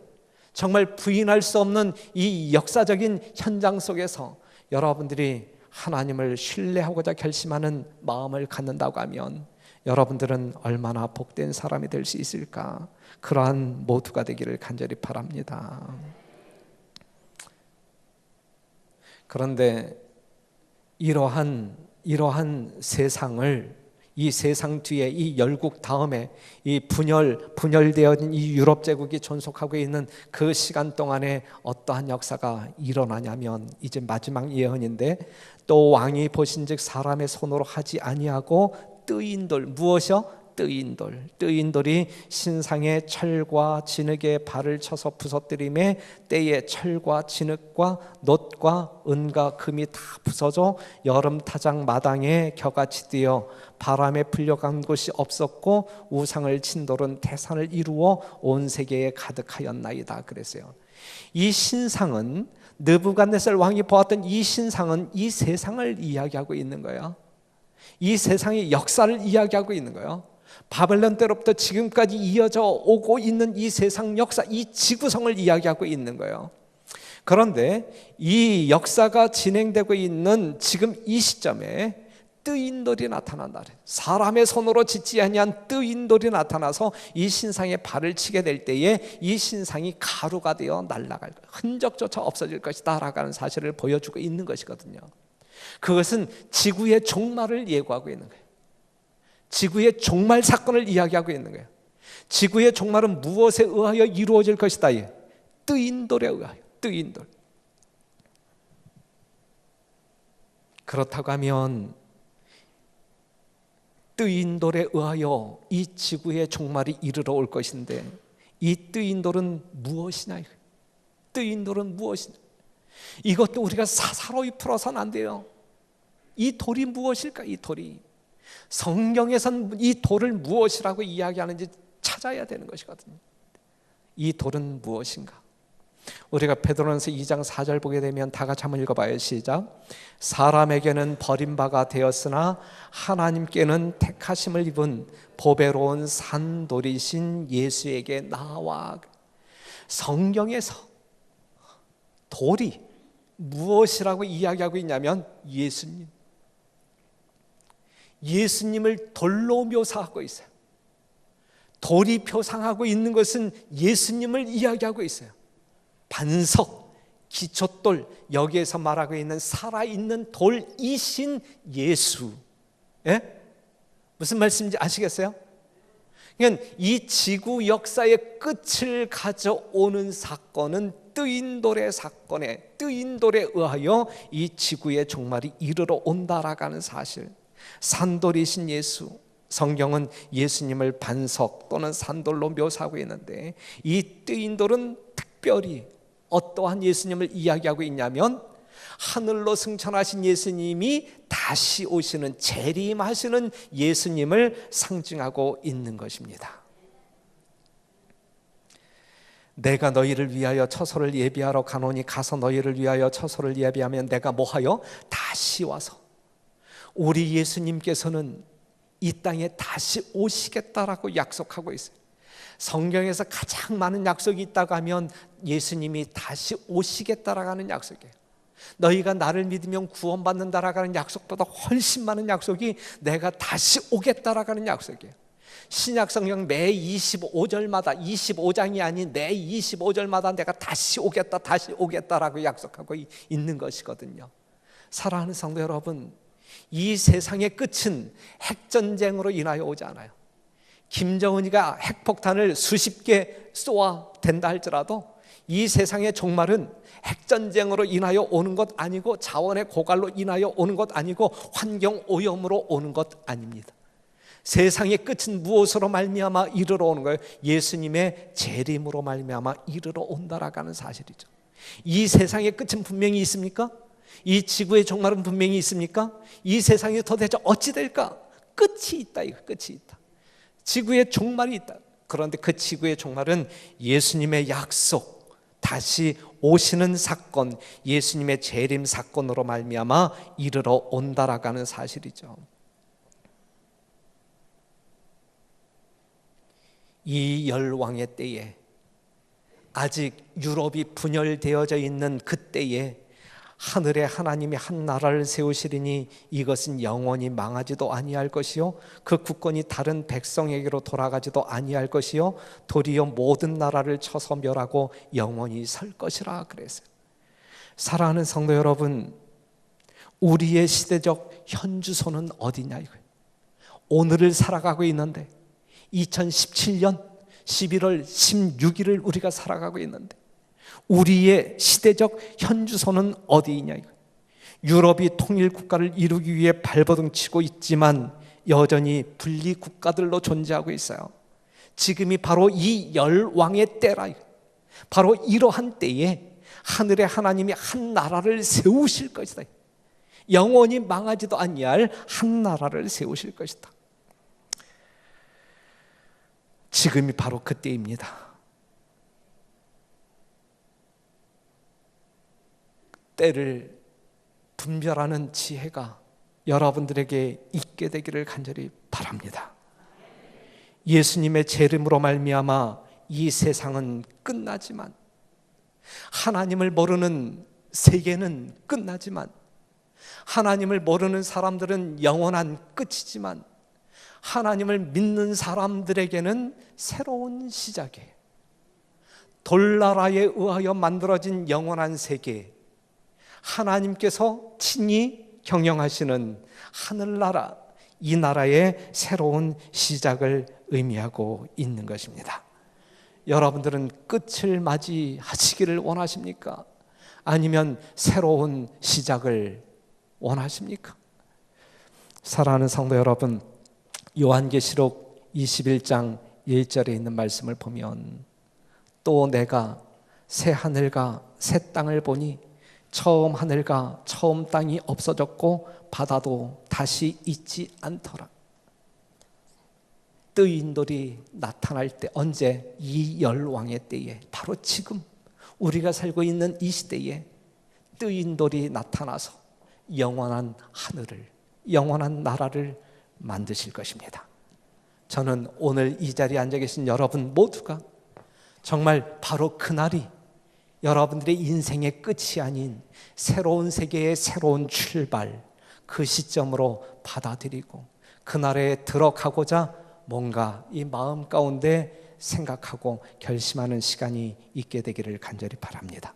정말 부인할 수 없는 이 역사적인 현장 속에서 여러분들이 하나님을 신뢰하고자 결심하는 마음을 갖는다고 하면 여러분들은 얼마나 복된 사람이 될 수 있을까? 그러한 모두가 되기를 간절히 바랍니다. 그런데 이러한 세상을, 이 세상 뒤에, 이 열국 다음에 이 분열되어진 이 유럽 제국이 존속하고 있는 그 시간 동안에 어떠한 역사가 일어나냐면, 이제 마지막 예언인데, 또 왕이 보신즉 사람의 손으로 하지 아니하고 뜨인 돌, 무엇이요? 뜨인 돌이 신상의 철과 진흙에 발을 쳐서 부서뜨림에 때에 철과 진흙과 놋과 은과 금이 다 부서져 여름 타작 마당에 겨같이 뛰어 바람에 풀려간 곳이 없었고 우상을 친 돌은 태산을 이루어 온 세계에 가득하였나이다 그랬어요. 이 신상은, 느부갓네살 왕이 보았던 이 신상은 이 세상을 이야기하고 있는 거예요. 이 세상의 역사를 이야기하고 있는 거예요. 바벨론 때로부터 지금까지 이어져 오고 있는 이 세상 역사, 이 지구성을 이야기하고 있는 거예요. 그런데 이 역사가 진행되고 있는 지금 이 시점에 뜨인 돌이 나타난다. 사람의 손으로 짓지 아니한 뜨인 돌이 나타나서 이 신상에 발을 치게 될 때에 이 신상이 가루가 되어 날아갈 거예요. 흔적조차 없어질 것이다 라고 하는 사실을 보여주고 있는 것이거든요. 그것은 지구의 종말을 예고하고 있는 거예요. 지구의 종말 사건을 이야기하고 있는 거예요. 지구의 종말은 무엇에 의하여 이루어질 것이다? 뜨인 돌에 의하여. 뜨인 돌. 그렇다고 하면 뜨인 돌에 의하여 이 지구의 종말이 이르러 올 것인데, 이 뜨인 돌은 무엇이냐? 뜨인 돌은 무엇이냐? 이것도 우리가 사사로이 풀어서는 안 돼요. 이 돌이 무엇일까? 이 돌이, 성경에선 이 돌을 무엇이라고 이야기하는지 찾아야 되는 것이거든요. 이 돌은 무엇인가? 우리가 베드로전서 2장 4절 보게 되면 다 같이 한번 읽어봐요. 시작. 사람에게는 버림바가 되었으나 하나님께는 택하심을 입은 보배로운 산돌이신 예수에게 나와. 성경에서 돌이 무엇이라고 이야기하고 있냐면 예수님, 예수님을 돌로 묘사하고 있어요. 돌이 표상하고 있는 것은 예수님을 이야기하고 있어요. 반석, 기초돌, 여기에서 말하고 있는 살아있는 돌이신 예수. 예? 무슨 말씀인지 아시겠어요? 그러니까 이 지구 역사의 끝을 가져오는 사건은 뜨인돌의 사건에, 뜨인돌에 의하여 이 지구의 종말이 이르러 온다라는 사실. 산돌이신 예수, 성경은 예수님을 반석 또는 산돌로 묘사하고 있는데, 이 뜨인돌은 특별히 어떠한 예수님을 이야기하고 있냐면 하늘로 승천하신 예수님이 다시 오시는, 재림하시는 예수님을 상징하고 있는 것입니다. 내가 너희를 위하여 처소를 예비하러 가노니 가서 너희를 위하여 처소를 예비하면 내가 뭐하여 다시 와서, 우리 예수님께서는 이 땅에 다시 오시겠다라고 약속하고 있어요. 성경에서 가장 많은 약속이 있다고 하면 예수님이 다시 오시겠다라는 약속이에요. 너희가 나를 믿으면 구원받는다라는 약속보다 훨씬 많은 약속이 내가 다시 오겠다라는 약속이에요. 신약성경 매 25절마다, 25장이 아닌 매 25절마다 내가 다시 오겠다, 다시 오겠다라고 약속하고 있는 것이거든요. 사랑하는 성도 여러분, 이 세상의 끝은 핵전쟁으로 인하여 오지 않아요. 김정은이가 핵폭탄을 수십 개 쏘아댄다 할지라도 이 세상의 종말은 핵전쟁으로 인하여 오는 것 아니고, 자원의 고갈로 인하여 오는 것 아니고, 환경오염으로 오는 것 아닙니다. 세상의 끝은 무엇으로 말미암아 이르러 오는 거예요? 예수님의 재림으로 말미암아 이르러 온다라는 사실이죠. 이 세상의 끝은 분명히 있습니까? 이 지구의 종말은 분명히 있습니까? 이 세상이 도대체 어찌 될까? 끝이 있다, 이거 끝이 있다. 지구의 종말이 있다. 그런데 그 지구의 종말은 예수님의 약속, 다시 오시는 사건, 예수님의 재림 사건으로 말미암아 이르러 온다라는 사실이죠. 이 열왕의 때에, 아직 유럽이 분열되어져 있는 그때에 하늘에 하나님이 한 나라를 세우시리니 이것은 영원히 망하지도 아니할 것이요 그 국권이 다른 백성에게로 돌아가지도 아니할 것이요 도리어 모든 나라를 쳐서 멸하고 영원히 설 것이라 그랬어요. 사랑하는 성도 여러분, 우리의 시대적 현주소는 어디냐 이거예요. 오늘을 살아가고 있는데 2017년 11월 16일을 우리가 살아가고 있는데 우리의 시대적 현주소는 어디이냐 이거예요. 유럽이 통일국가를 이루기 위해 발버둥치고 있지만 여전히 분리국가들로 존재하고 있어요. 지금이 바로 이 열왕의 때라. 바로 이러한 때에 하늘의 하나님이 한 나라를 세우실 것이다. 영원히 망하지도 아니할 한 나라를 세우실 것이다. 지금이 바로 그때입니다. 때를 분별하는 지혜가 여러분들에게 있게 되기를 간절히 바랍니다. 예수님의 재림으로 말미암아 이 세상은 끝나지만, 하나님을 모르는 세계는 끝나지만, 하나님을 모르는 사람들은 영원한 끝이지만, 하나님을 믿는 사람들에게는 새로운 시작이에요. 돌나라에 의하여 만들어진 영원한 세계, 하나님께서 친히 경영하시는 하늘나라, 이 나라의 새로운 시작을 의미하고 있는 것입니다. 여러분들은 끝을 맞이하시기를 원하십니까? 아니면 새로운 시작을 원하십니까? 사랑하는 성도 여러분, 요한계시록 21장 1절에 있는 말씀을 보면, 또 내가 새 하늘과 새 땅을 보니 처음 하늘과 처음 땅이 없어졌고 바다도 다시 있지 않더라. 뜨인돌이 나타날 때, 언제? 이 열왕의 때에, 바로 지금 우리가 살고 있는 이 시대에 뜨인돌이 나타나서 영원한 하늘을, 영원한 나라를 만드실 것입니다. 저는 오늘 이 자리에 앉아 계신 여러분 모두가 정말 바로 그날이 여러분들의 인생의 끝이 아닌 새로운 세계의 새로운 출발, 그 시점으로 받아들이고 그날에 들어가고자 뭔가 이 마음 가운데 생각하고 결심하는 시간이 있게 되기를 간절히 바랍니다.